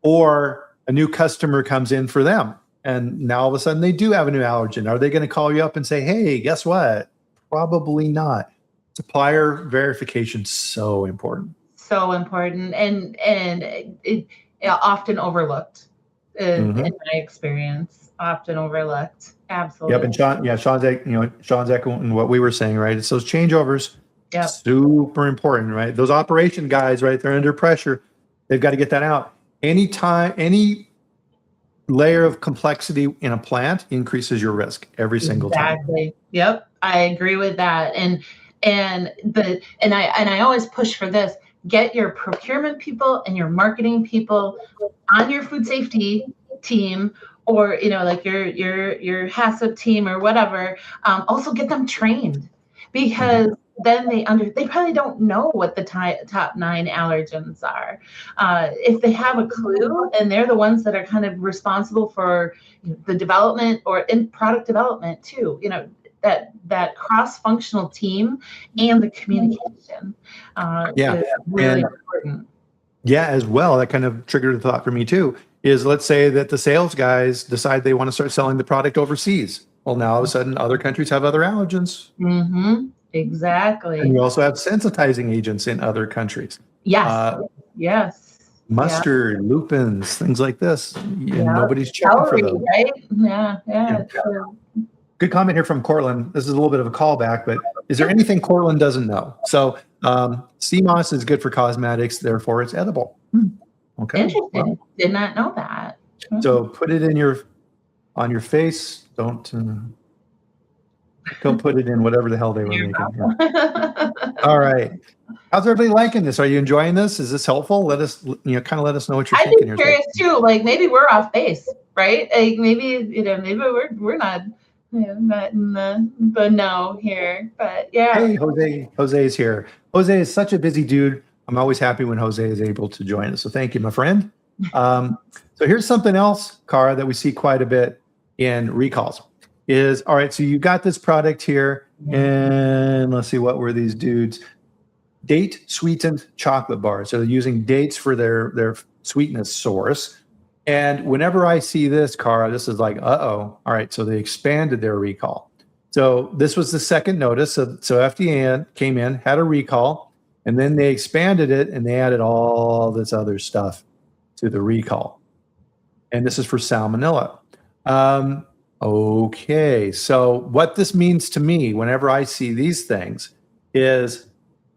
[SPEAKER 1] Or a new customer comes in for them, and now all of a sudden they do have a new allergen. Are they going to call you up and say, hey, guess what? Probably not. Supplier verification is so important.
[SPEAKER 2] So important, and it often overlooked in my experience. Often overlooked. Absolutely.
[SPEAKER 1] Yep. And Sean's echoing what we were saying, right? It's those changeovers.
[SPEAKER 2] Yep.
[SPEAKER 1] Super important, right? Those operation guys, right? They're under pressure. They've got to get that out. Any layer of complexity in a plant increases your risk every single time.
[SPEAKER 2] Exactly. Yep. I agree with that. And I always push for this. Get your procurement people and your marketing people on your food safety team, or like your HACCP team or whatever. Also get them trained, because then they probably don't know what the top 9 allergens are. If they have a clue, and they're the ones that are kind of responsible for the development or in product development too, that cross-functional team and the communication is really important.
[SPEAKER 1] Yeah, as well, that kind of triggered a thought for me too, is let's say that the sales guys decide they want to start selling the product overseas. Well, now all of a sudden other countries have other allergens.
[SPEAKER 2] Mm-hmm. Exactly.
[SPEAKER 1] And you also have sensitizing agents in other countries.
[SPEAKER 2] Yes. Yes.
[SPEAKER 1] Mustard, lupins, things like this. Nobody's checking for those.
[SPEAKER 2] Right? Yeah.
[SPEAKER 1] Good comment here from Cortland. This is a little bit of a callback, but is there anything Cortland doesn't know? So sea moss is good for cosmetics, therefore it's edible. Okay.
[SPEAKER 2] Interesting. Well, did not know that.
[SPEAKER 1] So put it on your face. Don't put it in whatever the hell they were making. All right. How's everybody liking this? Are you enjoying this? Is this helpful? Let us know what you're thinking.
[SPEAKER 2] I'm curious too. Like maybe we're off base, right? Like maybe we're not in the know here, but yeah.
[SPEAKER 1] Hey, Jose is here. Jose is such a busy dude. I'm always happy when Jose is able to join us. So thank you, my friend. So here's something else, Kara, that we see quite a bit in recalls. All right, so you got this product here, and let's see, what were these dudes? Date sweetened chocolate bars. So they're using dates for their sweetness source. And whenever I see this, Kara, this is like, all right, so they expanded their recall. So this was the second notice. So FDA came in, had a recall, and then they expanded it, and they added all this other stuff to the recall. And this is for salmonella. Okay, so what this means to me whenever I see these things is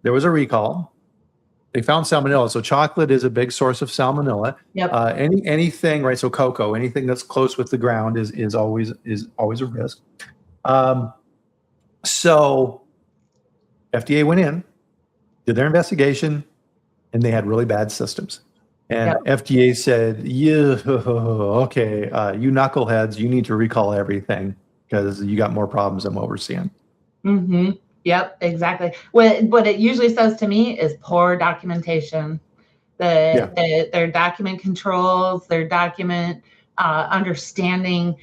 [SPEAKER 1] there was a recall. They found salmonella. So chocolate is a big source of salmonella.
[SPEAKER 2] Yep.
[SPEAKER 1] Anything, right? So cocoa, anything that's close with the ground is always a risk. So FDA went in, did their investigation, and they had really bad systems. And FDA said, yeah, okay, you knuckleheads, you need to recall everything because you got more problems than what we're seeing.
[SPEAKER 2] Mm-hmm. Yep, exactly. What it usually says to me is poor documentation. Their document controls, their document understanding,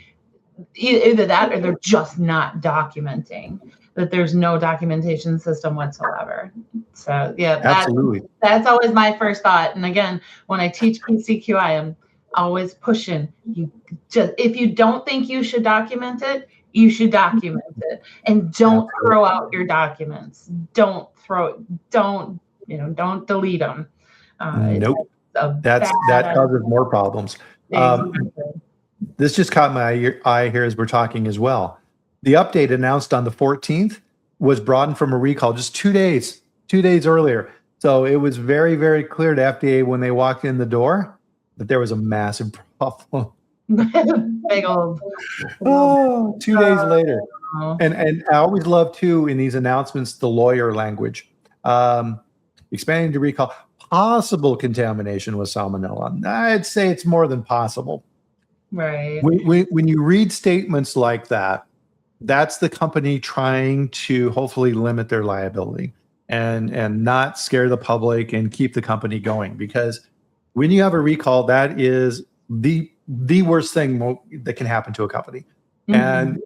[SPEAKER 2] either that or they're just not documenting, that there's no documentation system whatsoever. So yeah,
[SPEAKER 1] Absolutely.
[SPEAKER 2] That's always my first thought. And again, when I teach PCQI, I'm always pushing you. Just if you don't think you should document it, you should document it, and don't throw out your documents. Don't delete them.
[SPEAKER 1] Nope. That causes more problems.
[SPEAKER 2] Exactly.
[SPEAKER 1] This just caught my eye here as we're talking as well. The update announced on the 14th was broadened from a recall just 2 days earlier. So it was very, very clear to FDA when they walked in the door that there was a massive problem.
[SPEAKER 2] Big old.
[SPEAKER 1] 2 days later. And I always love too in these announcements the lawyer language. Expanding to recall possible contamination with salmonella. I'd say it's more than possible.
[SPEAKER 2] Right.
[SPEAKER 1] When you read statements like that, that's the company trying to hopefully limit their liability and not scare the public and keep the company going. Because when you have a recall, that is the worst thing that can happen to a company. Mm-hmm. And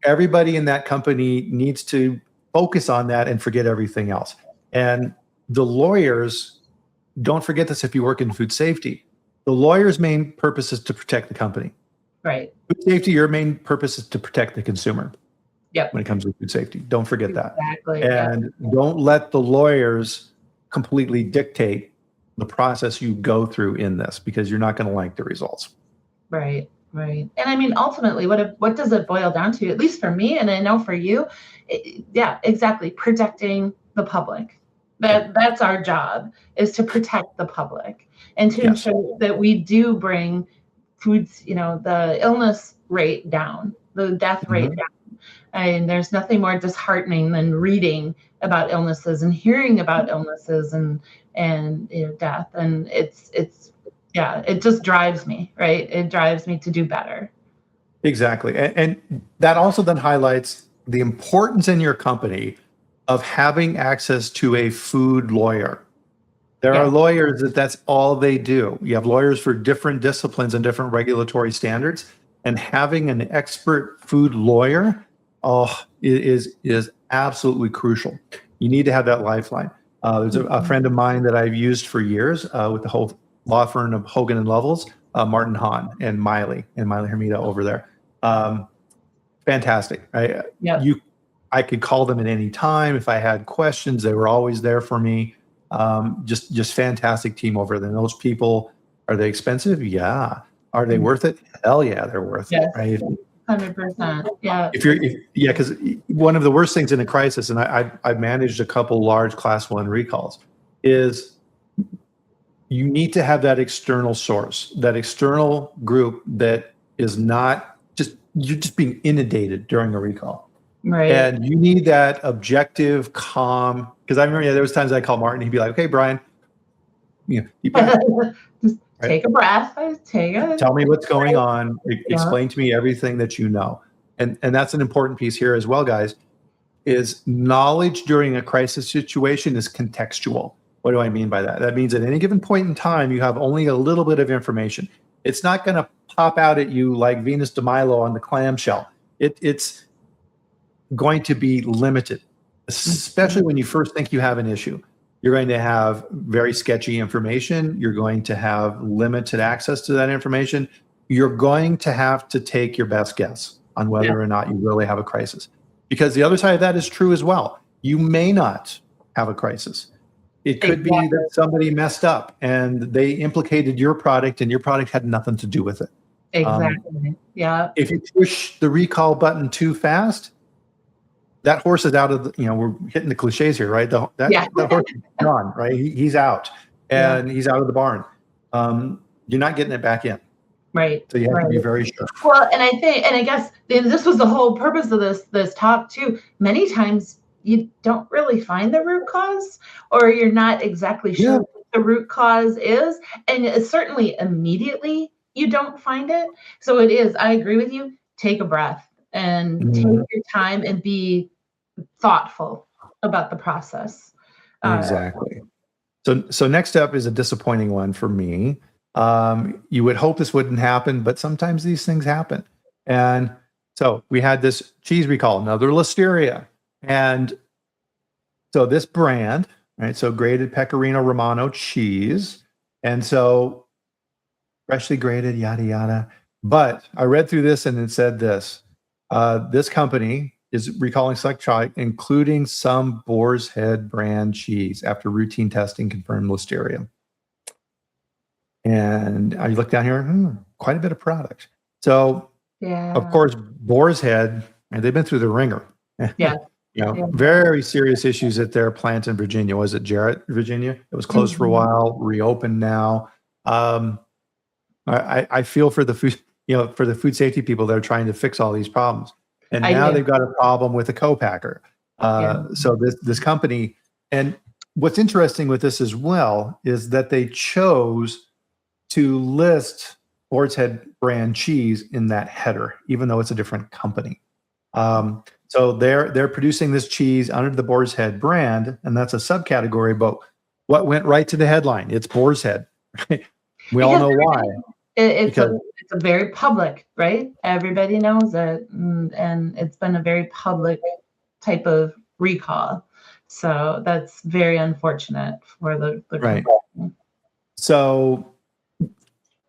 [SPEAKER 1] everybody in that company needs to focus on that and forget everything else. And the lawyers, don't forget this if you work in food safety, the lawyer's main purpose is to protect the company.
[SPEAKER 2] Right.
[SPEAKER 1] Food safety, your main purpose is to protect the consumer.
[SPEAKER 2] Yep.
[SPEAKER 1] When it comes to food safety. Don't forget that.
[SPEAKER 2] Exactly.
[SPEAKER 1] And don't let the lawyers completely dictate the process you go through in this, because you're not going to like the results.
[SPEAKER 2] Right. Right. And I mean, ultimately, what does it boil down to? At least for me, and I know for you, exactly. Protecting the public. That's our job, is to protect the public and to ensure that we do bring foods, the illness rate down, the death rate down. And there's nothing more disheartening than reading about illnesses and hearing about illnesses and death. And it just drives me, right? It drives me to do better.
[SPEAKER 1] Exactly. And that also then highlights the importance in your company of having access to a food lawyer. There are lawyers that's all they do. You have lawyers for different disciplines and different regulatory standards, and having an expert food lawyer is absolutely crucial. You need to have that lifeline. There's a friend of mine that I've used for years with the whole law firm of Hogan and Lovells, Martin Hahn and Miley Hermida over there. Fantastic. I could call them at any time if I had questions. They were always there for me. Just fantastic team over there. And those people, are they expensive? Yeah. Are they worth it? Hell yeah, they're worth it. Right.
[SPEAKER 2] 100%. Yeah.
[SPEAKER 1] Because one of the worst things in a crisis, and I've managed a couple large class 1 recalls, is you need to have that external source, that external group that is not you're just being inundated during a recall.
[SPEAKER 2] Right.
[SPEAKER 1] And you need that objective, calm, because I remember there was times I called Martin, he'd be like, okay, Bryan, deep breath.
[SPEAKER 2] Just take a breath.
[SPEAKER 1] Tell me what's going on. Explain to me everything that you know. And that's an important piece here as well, guys, is knowledge during a crisis situation is contextual. What do I mean by that? That means at any given point in time, you have only a little bit of information. It's not going to pop out at you like Venus de Milo on the clamshell. It's going to be limited, especially when you first think you have an issue. You're going to have very sketchy information. You're going to have limited access to that information. You're going to have to take your best guess on whether or not you really have a crisis. Because the other side of that is true as well. You may not have a crisis. It could be that somebody messed up and they implicated your product and your product had nothing to do with it.
[SPEAKER 2] Exactly. If
[SPEAKER 1] you push the recall button too fast, that horse is out of the, we're hitting the cliches here, right? That horse is gone, right? He's out, and he's out of the barn. You're not getting it back in.
[SPEAKER 2] Right.
[SPEAKER 1] So you have to be very sure.
[SPEAKER 2] Well, and I guess this was the whole purpose of this talk too. Many times you don't really find the root cause, or you're not exactly sure what the root cause is. And it's certainly immediately you don't find it. So I agree with you. Take a breath and take your time and be thoughtful about the process.
[SPEAKER 1] Exactly. So next up is a disappointing one for me. You would hope this wouldn't happen, but sometimes these things happen. And so we had this cheese recall, another Listeria. And so this brand, right? So grated Pecorino Romano cheese. And so freshly grated, yada, yada. But I read through this and it said this. This company is recalling select product, including some Boar's Head brand cheese after routine testing confirmed Listeria. And I look down here, quite a bit of product. So, of course, Boar's Head, and they've been through the ringer. Very serious issues at their plant in Virginia. Was it Jarrett, Virginia? It was closed for a while, reopened now. I feel for the food, for the food safety people that are trying to fix all these problems. And now they've got a problem with a co-packer. So this company, and what's interesting with this as well is that they chose to list Boar's Head brand cheese in that header, even though it's a different company. So they're producing this cheese under the Boar's Head brand, and that's a subcategory. But what went right to the headline? It's Boar's Head. We all know why.
[SPEAKER 2] It's a very public, right? Everybody knows it, and it's been a very public type of recall. So that's very unfortunate for the
[SPEAKER 1] right. Company. So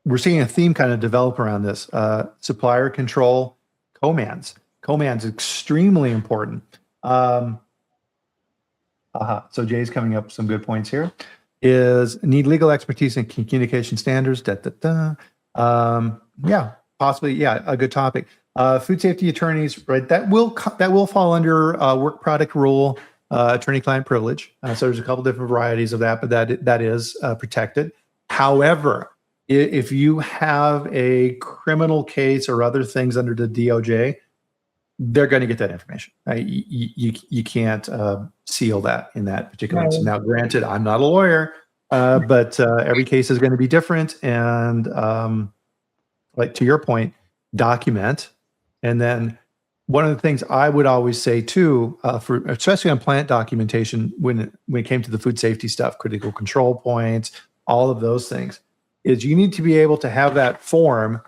[SPEAKER 1] we're seeing a theme kind of develop around this. Supplier control, commands. Commands extremely important. So Jay's coming up with some good points here. Is need legal expertise and communication standards. Possibly, a good topic. Food safety attorneys, right? That will fall under work product rule, attorney-client privilege. So there's a couple different varieties of that, but that is protected. However, if you have a criminal case or other things under the DOJ, they're going to get that information. Right? You can't seal that in that particular instance. Now, granted, I'm not a lawyer, but every case is going to be different. And like to your point, document. And then one of the things I would always say too, for especially on plant documentation, when it came to the food safety stuff, critical control points, all of those things, is you need to be able to have that form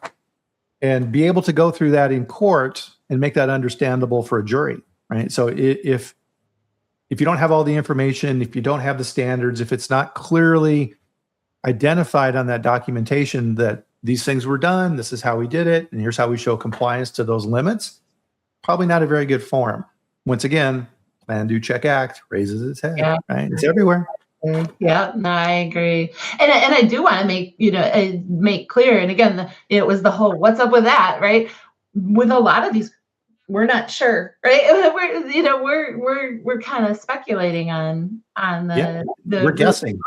[SPEAKER 1] and be able to go through that in court and make that understandable for a jury, right? So if you don't have all the information, if you don't have the standards, if it's not clearly identified on that documentation that these things were done, this is how we did it, and here's how we show compliance to those limits, probably not a very good form. Once again, Plan, Do, Check, Act raises its head, right? It's everywhere.
[SPEAKER 2] Yeah, no, I agree. And I do want to make clear, and again, it was the whole, what's up with that, right? With a lot of these, we're not sure, right? We're kind of speculating on the
[SPEAKER 1] we're guessing.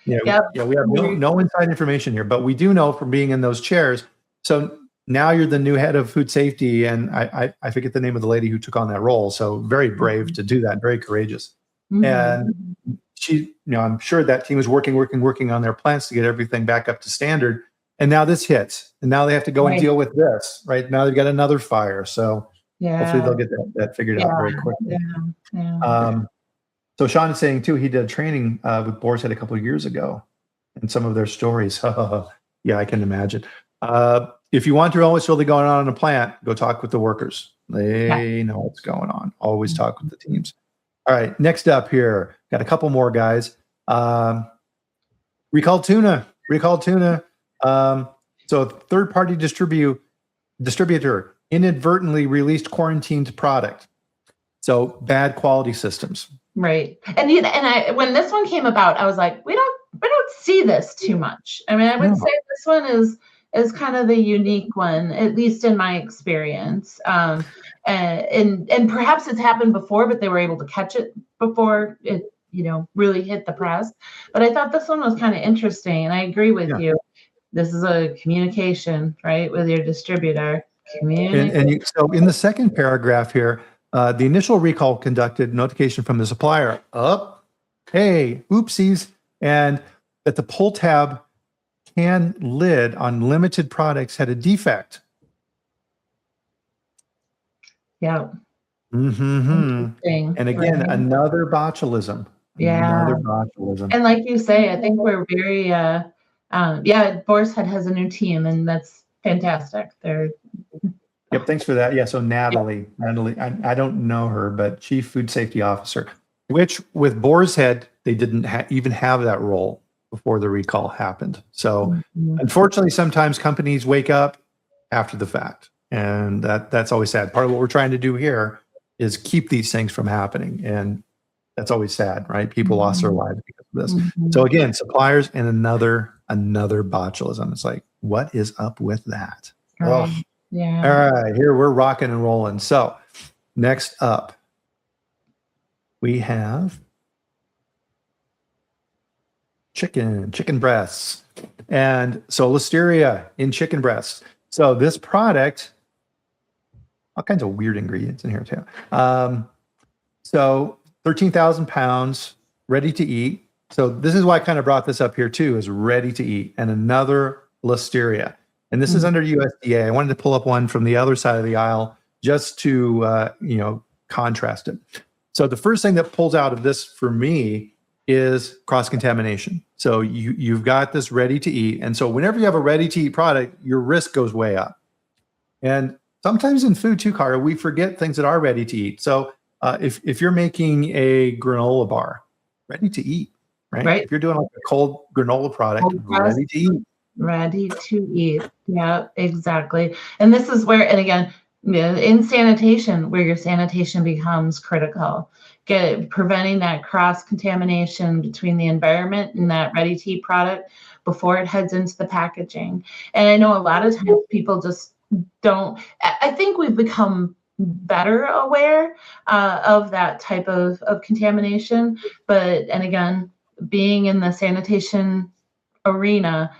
[SPEAKER 1] We have no inside information here, but we do know from being in those chairs. So now you're the new head of food safety, and I forget the name of the lady who took on that role. So very brave to do that, very courageous. Mm-hmm. And she, I'm sure that team was working on their plans to get everything back up to standard. And now this hits, and now they have to go and deal with this. Right now they've got another fire. So hopefully they'll get that figured out very quickly. So Sean is saying too, he did a training with Boar's Head a couple of years ago, and some of their stories. Yeah, I can imagine. If you want to know what's really going on in a plant, go talk with the workers. They know what's going on. Always talk with the teams. All right, next up here, got a couple more guys. Recalled tuna. So a third-party distributor inadvertently released quarantined product. So bad quality systems.
[SPEAKER 2] Right. And when this one came about, I was like, we don't see this too much. I mean, I would say this one is kind of the unique one, at least in my experience. And perhaps it's happened before, but they were able to catch it before it, really hit the press. But I thought this one was kind of interesting, and I agree with you. This is a communication, right, with your distributor.
[SPEAKER 1] So in the second paragraph here, the initial recall conducted notification from the supplier hey, oopsies, and that the pull tab can lid on limited products had a defect.
[SPEAKER 2] Yeah.
[SPEAKER 1] And again, another botulism.
[SPEAKER 2] Yeah.
[SPEAKER 1] Another botulism.
[SPEAKER 2] And like you say, I think we're very, Boar's Head has a new team, and that's fantastic.
[SPEAKER 1] Yep, thanks for that. Yeah, so Natalie, I don't know her, but Chief Food Safety Officer, which with Boar's Head, they didn't even have that role before the recall happened. So unfortunately, sometimes companies wake up after the fact, and that's always sad. Part of what we're trying to do here is keep these things from happening, and that's always sad, right? People lost their lives because of this. So again, suppliers and another botulism. It's like, what is up with that?
[SPEAKER 2] Right.
[SPEAKER 1] Oh.
[SPEAKER 2] Yeah.
[SPEAKER 1] All right, here we're rocking and rolling. So next up, we have chicken breasts. And so Listeria in chicken breasts. So this product, all kinds of weird ingredients in here too. So 13,000 pounds, ready to eat. So this is why I kind of brought this up here too, is ready to eat. And another Listeria. And this is under USDA. I wanted to pull up one from the other side of the aisle just to, contrast it. So the first thing that pulls out of this for me is cross-contamination. So you've got this ready to eat. And so whenever you have a ready to eat product, your risk goes way up. And sometimes in food too, Kara, we forget things that are ready to eat. So if you're making a granola bar, ready to eat, right? If you're doing like a cold granola product, ready to eat.
[SPEAKER 2] Ready to eat. Yeah, exactly. And this is where, and again, in sanitation, where your sanitation becomes critical, preventing that cross-contamination between the environment and that ready-to-eat product before it heads into the packaging. And I know a lot of times people just don't, I think we've become better aware of that type of contamination. And again, being in the sanitation arena,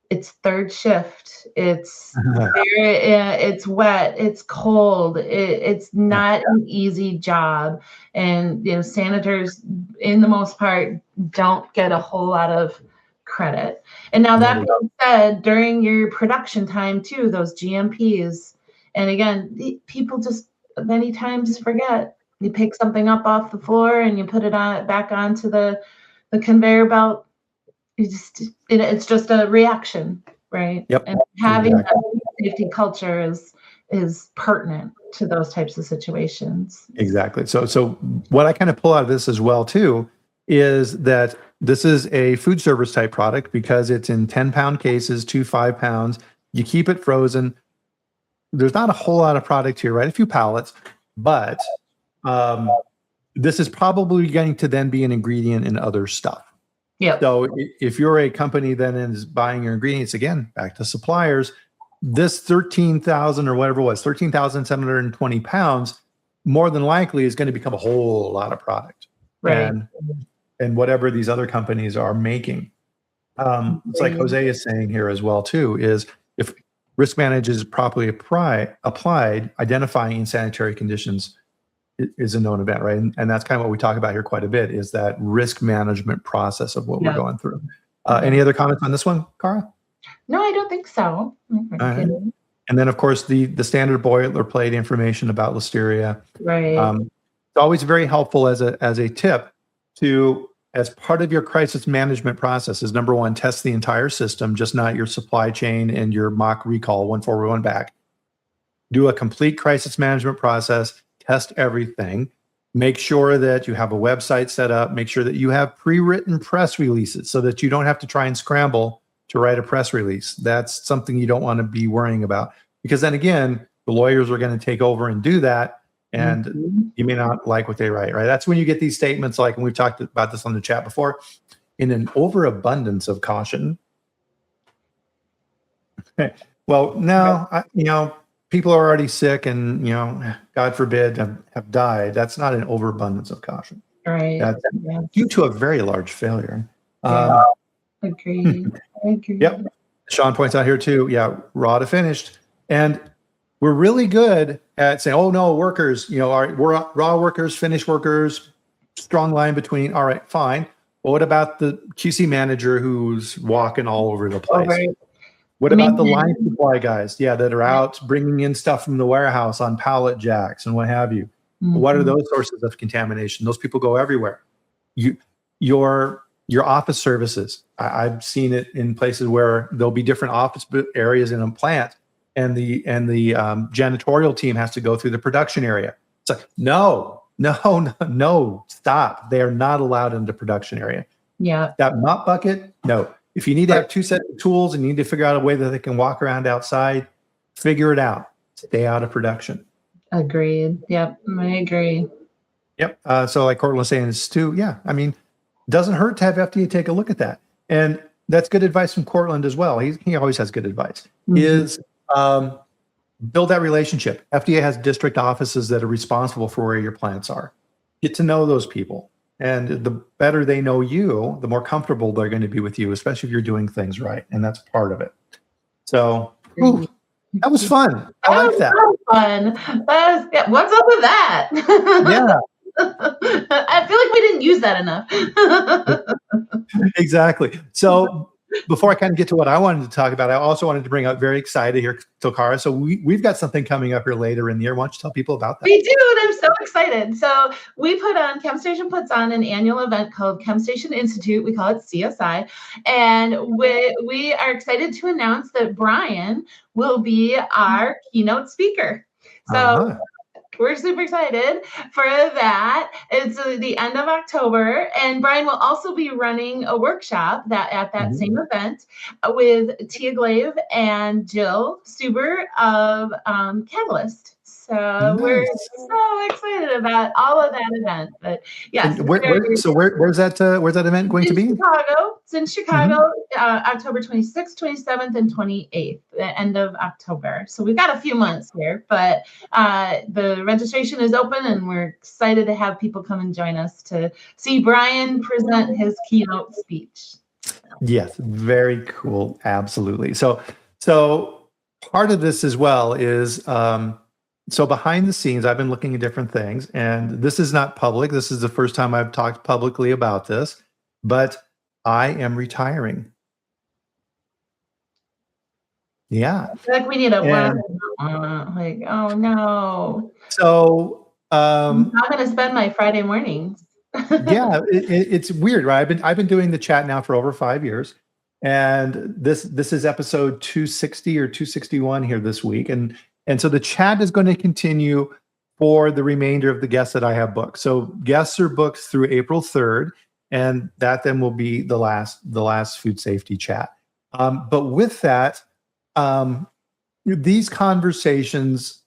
[SPEAKER 2] it's third shift. It's it's wet. It's cold. It's not an easy job, and sanitors, in the most part, don't get a whole lot of credit. And now that being said, during your production time too, those GMPs, and again, people just many times forget. You pick something up off the floor and you put it back onto the conveyor belt. It's just a reaction, right?
[SPEAKER 1] Yep.
[SPEAKER 2] And having that safety culture is pertinent to those types of situations.
[SPEAKER 1] Exactly. So what I kind of pull out of this as well too is that this is a food service type product because it's in 10-pound cases, 5 pounds. You keep it frozen. There's not a whole lot of product here, right? A few pallets, but this is probably going to then be an ingredient in other stuff.
[SPEAKER 2] Yeah.
[SPEAKER 1] So if you're a company that is buying your ingredients, again, back to suppliers, this 13,000 or whatever it was, 13,720 pounds, more than likely is going to become a whole lot of product.
[SPEAKER 2] Right.
[SPEAKER 1] And whatever these other companies are making. It's like Jose is saying here as well too, is if risk management is properly applied, identifying insanitary conditions is a known event, right? And that's kind of what we talk about here quite a bit, is that risk management process of what we're going through. Any other comments on this one, Kara?
[SPEAKER 2] No, I don't think so.
[SPEAKER 1] Right. And then, of course, the standard boilerplate information about Listeria.
[SPEAKER 2] Right.
[SPEAKER 1] It's always very helpful as a tip to, as part of your crisis management process, is number one, test the entire system, just not your supply chain and your mock recall, one forward, one back. Do a complete crisis management process. Test everything. Make sure that you have a website set up. Make sure that you have pre-written press releases so that you don't have to try and scramble to write a press release. That's something you don't want to be worrying about, because then again, the lawyers are going to take over and do that, and you may not like what they write, right? That's when you get these statements like, and we've talked about this on the chat before, in an overabundance of caution, Well, no, people are already sick and, God forbid, have died. That's not an overabundance of caution.
[SPEAKER 2] Right.
[SPEAKER 1] That's
[SPEAKER 2] Yeah.
[SPEAKER 1] due to a very large failure.
[SPEAKER 2] Yeah. Agreed.
[SPEAKER 1] Yep. Sean points out here too. Yeah, raw to finished. And we're really good at saying, oh no, workers, all right, we're raw workers, finished workers, strong line between. All right, fine. Well, what about the QC manager who's walking all over the place?
[SPEAKER 2] Right.
[SPEAKER 1] What about the line supply guys? Yeah, that are out bringing in stuff from the warehouse on pallet jacks and what have you.
[SPEAKER 2] Mm-hmm.
[SPEAKER 1] What are those sources of contamination? Those people go everywhere. Your office services. I've seen it in places where there'll be different office areas in a plant, and the janitorial team has to go through the production area. It's like, no, stop. They are not allowed in the production area.
[SPEAKER 2] Yeah.
[SPEAKER 1] That mop bucket, no. If you need to have two sets of tools and you need to figure out a way that they can walk around outside, figure it out. Stay out of production.
[SPEAKER 2] Agreed. Yep, I agree.
[SPEAKER 1] Yep. So like Cortland was saying, Stu, doesn't hurt to have FDA take a look at that. And that's good advice from Cortland as well. He always has good advice.
[SPEAKER 2] Mm-hmm.
[SPEAKER 1] Is build that relationship. FDA has district offices that are responsible for where your plants are. Get to know those people. And the better they know you, the more comfortable they're going to be with you, especially if you're doing things right. And that's part of it. So that was fun. I like that.
[SPEAKER 2] Fun. What's up with that?
[SPEAKER 1] Yeah.
[SPEAKER 2] I feel like we didn't use that enough.
[SPEAKER 1] Exactly. So before I kind of get to what I wanted to talk about, I also wanted to bring up, very excited here, Kara. So we've got something coming up here later in the year. Why don't you tell people about that?
[SPEAKER 2] We do, and I'm so excited. So ChemStation puts on an annual event called ChemStation Institute. We call it CSI. And we are excited to announce that Bryan will be our keynote speaker. So we're super excited for that. It's the end of October, and Bryan will also be running a workshop at that same event with Tia Glaive and Jill Stuber of Catalyst. So we're so excited about all of that event. But yes,
[SPEAKER 1] where's that event going to be?
[SPEAKER 2] Chicago. It's in Chicago, October 26th, 27th, and 28th, the end of October. So we've got a few months here, but the registration is open, and we're excited to have people come and join us to see Bryan present his keynote speech.
[SPEAKER 1] Yes, very cool. Absolutely. So part of this as well is so behind the scenes, I've been looking at different things, and this is not public. This is the first time I've talked publicly about this, but I am retiring. Yeah.
[SPEAKER 2] I feel like we need a one. Like, oh no.
[SPEAKER 1] So
[SPEAKER 2] I'm not going to spend my Friday mornings.
[SPEAKER 1] Yeah, it's weird, right? I've been doing the chat now for over 5 years, and this is episode 260 or 261 here this week, and so the chat is going to continue for the remainder of the guests that I have booked. So guests are booked through April 3rd, and that then will be the last food safety chat. But with that, these conversations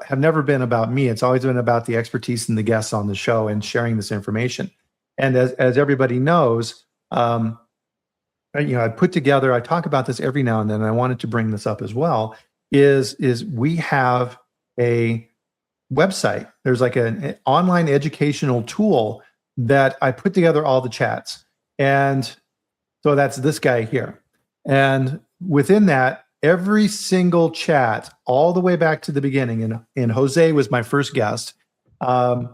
[SPEAKER 1] have never been about me. It's always been about the expertise and the guests on the show and sharing this information. And as everybody knows, I talk about this every now and then, and I wanted to bring this up as well, is we have a website. There's like an online educational tool that I put together all the chats. And so that's this guy here. And within that, every single chat, all the way back to the beginning, and Jose was my first guest. And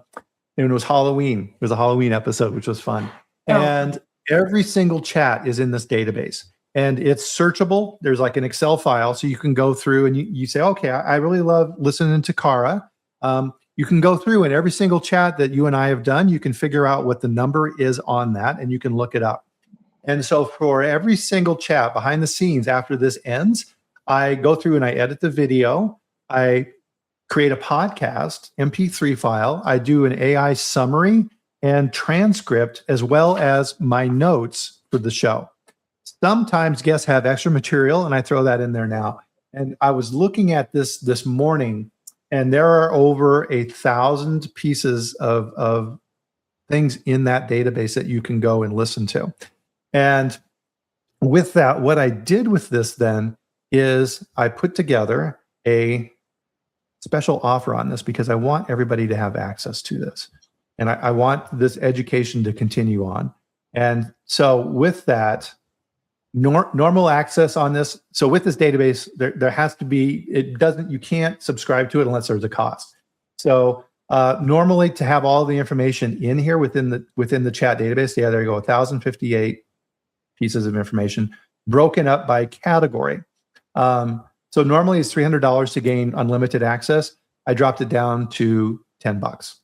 [SPEAKER 1] it was Halloween. It was a Halloween episode, which was fun. Oh. And every single chat is in this database. And it's searchable. There's like an Excel file, so you can go through and you say, okay, I really love listening to Kara. You can go through, and every single chat that you and I have done, you can figure out what the number is on that, and you can look it up. And so for every single chat behind the scenes after this ends, I go through and I edit the video. I create a podcast, MP3 file. I do an AI summary and transcript, as well as my notes for the show. Sometimes guests have extra material, and I throw that in there now. And I was looking at this morning, and there are over 1,000 pieces of things in that database that you can go and listen to. And with that, what I did with this then is I put together a special offer on this because I want everybody to have access to this. And I want this education to continue on. And so with that, normal access on this. So with this database, there has to be, you can't subscribe to it unless there's a cost. So normally to have all the information in here within the chat database, there you go, 1,058 pieces of information broken up by category. So normally it's $300 to gain unlimited access. I dropped it down to $10.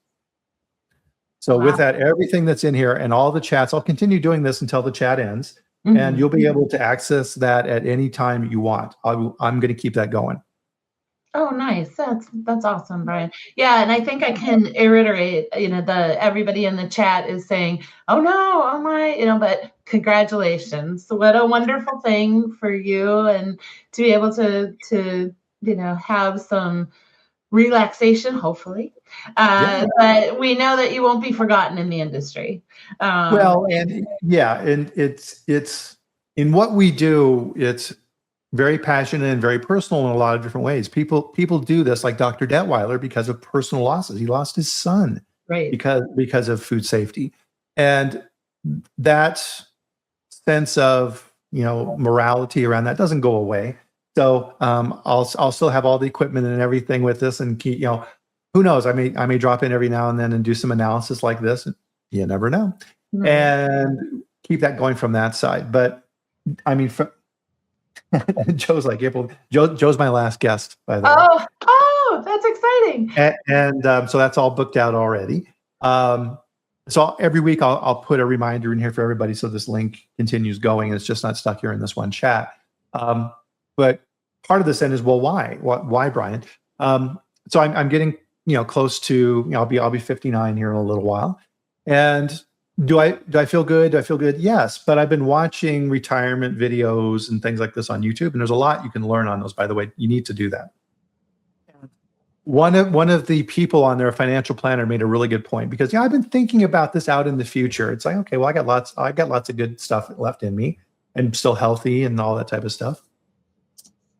[SPEAKER 1] So with that, everything that's in here and all the chats, I'll continue doing this until the chat ends, and you'll be able to access that at any time you want. I'm going to keep that going.
[SPEAKER 2] Oh, nice. That's awesome, Bryan. Yeah, and I think I can reiterate, everybody in the chat is saying, oh no, oh my, but congratulations. What a wonderful thing for you, and to be able to have some relaxation, hopefully. But we know that you won't be forgotten in the industry.
[SPEAKER 1] And it's in what we do, it's very passionate and very personal in a lot of different ways. People do this, like Dr. Detweiler, because of personal losses. He lost his son because of food safety. And that sense of, morality around that doesn't go away. So I'll still have all the equipment and everything with this, and keep, who knows? I may drop in every now and then and do some analysis like this. You never know, and keep that going from that side. But I mean, Joe's like April. Joe's my last guest, by the way.
[SPEAKER 2] Oh, that's exciting.
[SPEAKER 1] And so that's all booked out already. So every week I'll put a reminder in here for everybody, so this link continues going, and it's just not stuck here in this one chat. But part of this end is, well, why? Why, Bryan? So I'm getting close to, I'll be 59 here in a little while. And do I feel good? Do I feel good? Yes. But I've been watching retirement videos and things like this on YouTube, and there's a lot you can learn on those, by the way. You need to do that. One of the people on there, a financial planner, made a really good point, because I've been thinking about this out in the future. It's like, okay, well, I got lots of good stuff left in me, and still healthy and all that type of stuff.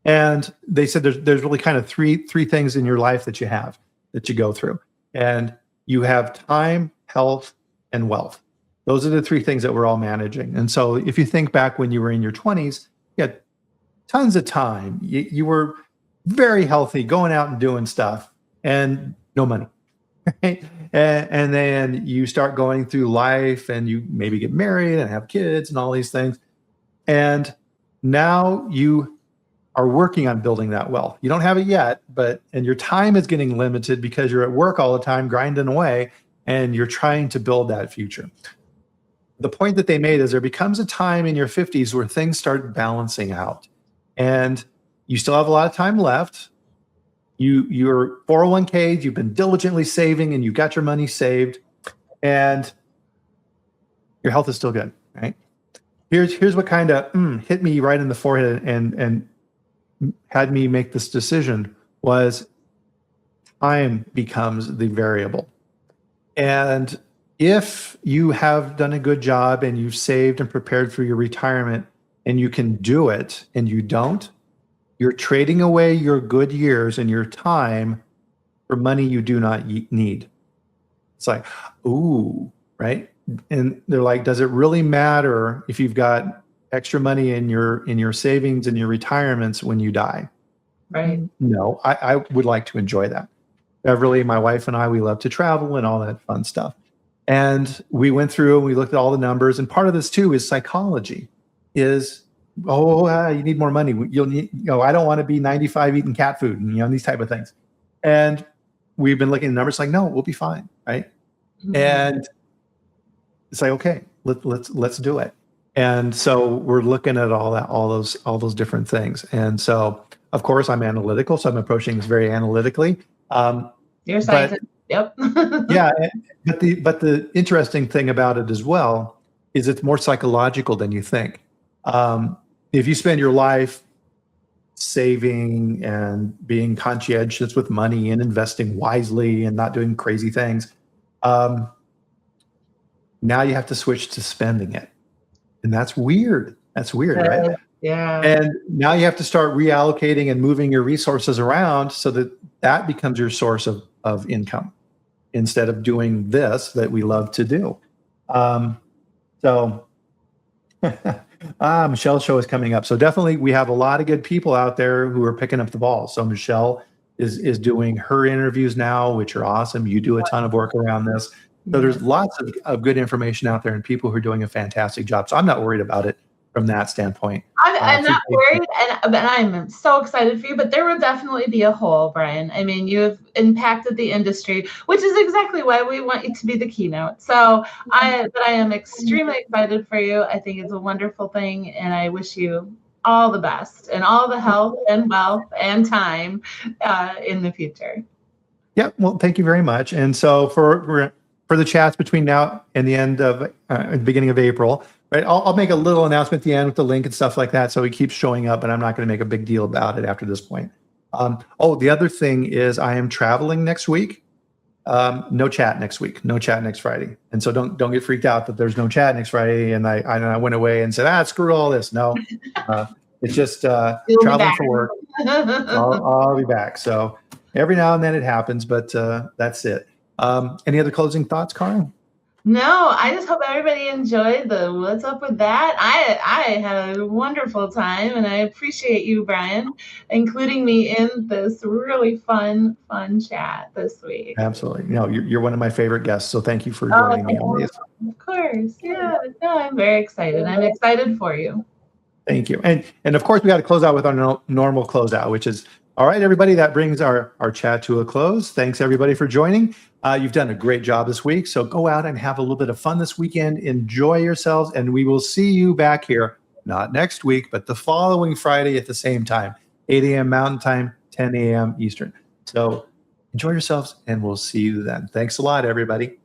[SPEAKER 1] And they said there's really kind of three things in your life that you go through. And you have time, health, and wealth. Those are the three things that we're all managing. And so if you think back when you were in your 20s, you had tons of time. You were very healthy, going out and doing stuff, and no money. Right? And then you start going through life, and you maybe get married and have kids and all these things. And now you are working on building that wealth. You don't have it yet, and your time is getting limited because you're at work all the time, grinding away, and you're trying to build that future. The point that they made is there becomes a time in your 50s where things start balancing out, and you still have a lot of time left. Your 401ks, you've been diligently saving, and you've got your money saved, and your health is still good, right? Here's what kind of hit me right in the forehead and had me make this decision was time becomes the variable. And if you have done a good job and you've saved and prepared for your retirement, and you can do it, and you don't, you're trading away your good years and your time for money you do not need. It's like, ooh, right? And they're like, does it really matter if you've got extra money in your savings and your retirements when you die?
[SPEAKER 2] Right.
[SPEAKER 1] No, I would like to enjoy that. Beverly, my wife, and I, we love to travel and all that fun stuff. And we went through and we looked at all the numbers. And part of this too is psychology. Is you need more money. You'll need, I don't want to be 95 eating cat food, and these type of things. And we've been looking at the numbers like, no, we'll be fine, right? Mm-hmm. And it's like, okay, let's do it. And so we're looking at all those different things. And so, of course, I'm analytical, so I'm approaching this very analytically.
[SPEAKER 2] You're a scientist. Yep.
[SPEAKER 1] Yeah, but the interesting thing about it as well is it's more psychological than you think. If you spend your life saving and being conscientious with money and investing wisely and not doing crazy things, now you have to switch to spending it. And that's weird. Right?
[SPEAKER 2] Yeah.
[SPEAKER 1] And now you have to start reallocating and moving your resources around so that that becomes your source of income instead of doing this that we love to do. So Michelle's show is coming up. So definitely we have a lot of good people out there who are picking up the ball. So Michelle is doing her interviews now, which are awesome. You do a ton of work around this. So there's lots of good information out there and people who are doing a fantastic job. So I'm not worried about it from that standpoint.
[SPEAKER 2] I'm not worried, and I'm so excited for you, but there will definitely be a hole, Bryan. I mean, you have impacted the industry, which is exactly why we want you to be the keynote. So I am extremely excited for you. I think it's a wonderful thing, and I wish you all the best and all the health and wealth and time in the future.
[SPEAKER 1] Yeah, well, thank you very much. And so for the chats between now and the end of the beginning of April, right? I'll make a little announcement at the end with the link and stuff like that, so it keeps showing up, and I'm not going to make a big deal about it after this point. The other thing is I am traveling next week. No chat next week. No chat next Friday. And so don't get freaked out that there's no chat next Friday. And I went away and said, screw all this. No, it's just traveling for work. I'll be back. So every now and then it happens, but that's it. Any other closing thoughts, Kara?
[SPEAKER 2] No, I just hope everybody enjoyed the What's Up With That. I had a wonderful time, and I appreciate you, Bryan, including me in this really fun chat this week.
[SPEAKER 1] Absolutely. No, you're one of my favorite guests, so thank you for joining me on these.
[SPEAKER 2] Of course. Yeah. No, I'm very excited. I'm excited for you.
[SPEAKER 1] Thank you. And of course, we got to close out with our normal closeout, which is, all right, everybody, that brings our chat to a close. Thanks, everybody, for joining. You've done a great job this week. So go out and have a little bit of fun this weekend. Enjoy yourselves. And we will see you back here, not next week, but the following Friday at the same time, 8 a.m. Mountain Time, 10 a.m. Eastern. So enjoy yourselves, and we'll see you then. Thanks a lot, everybody.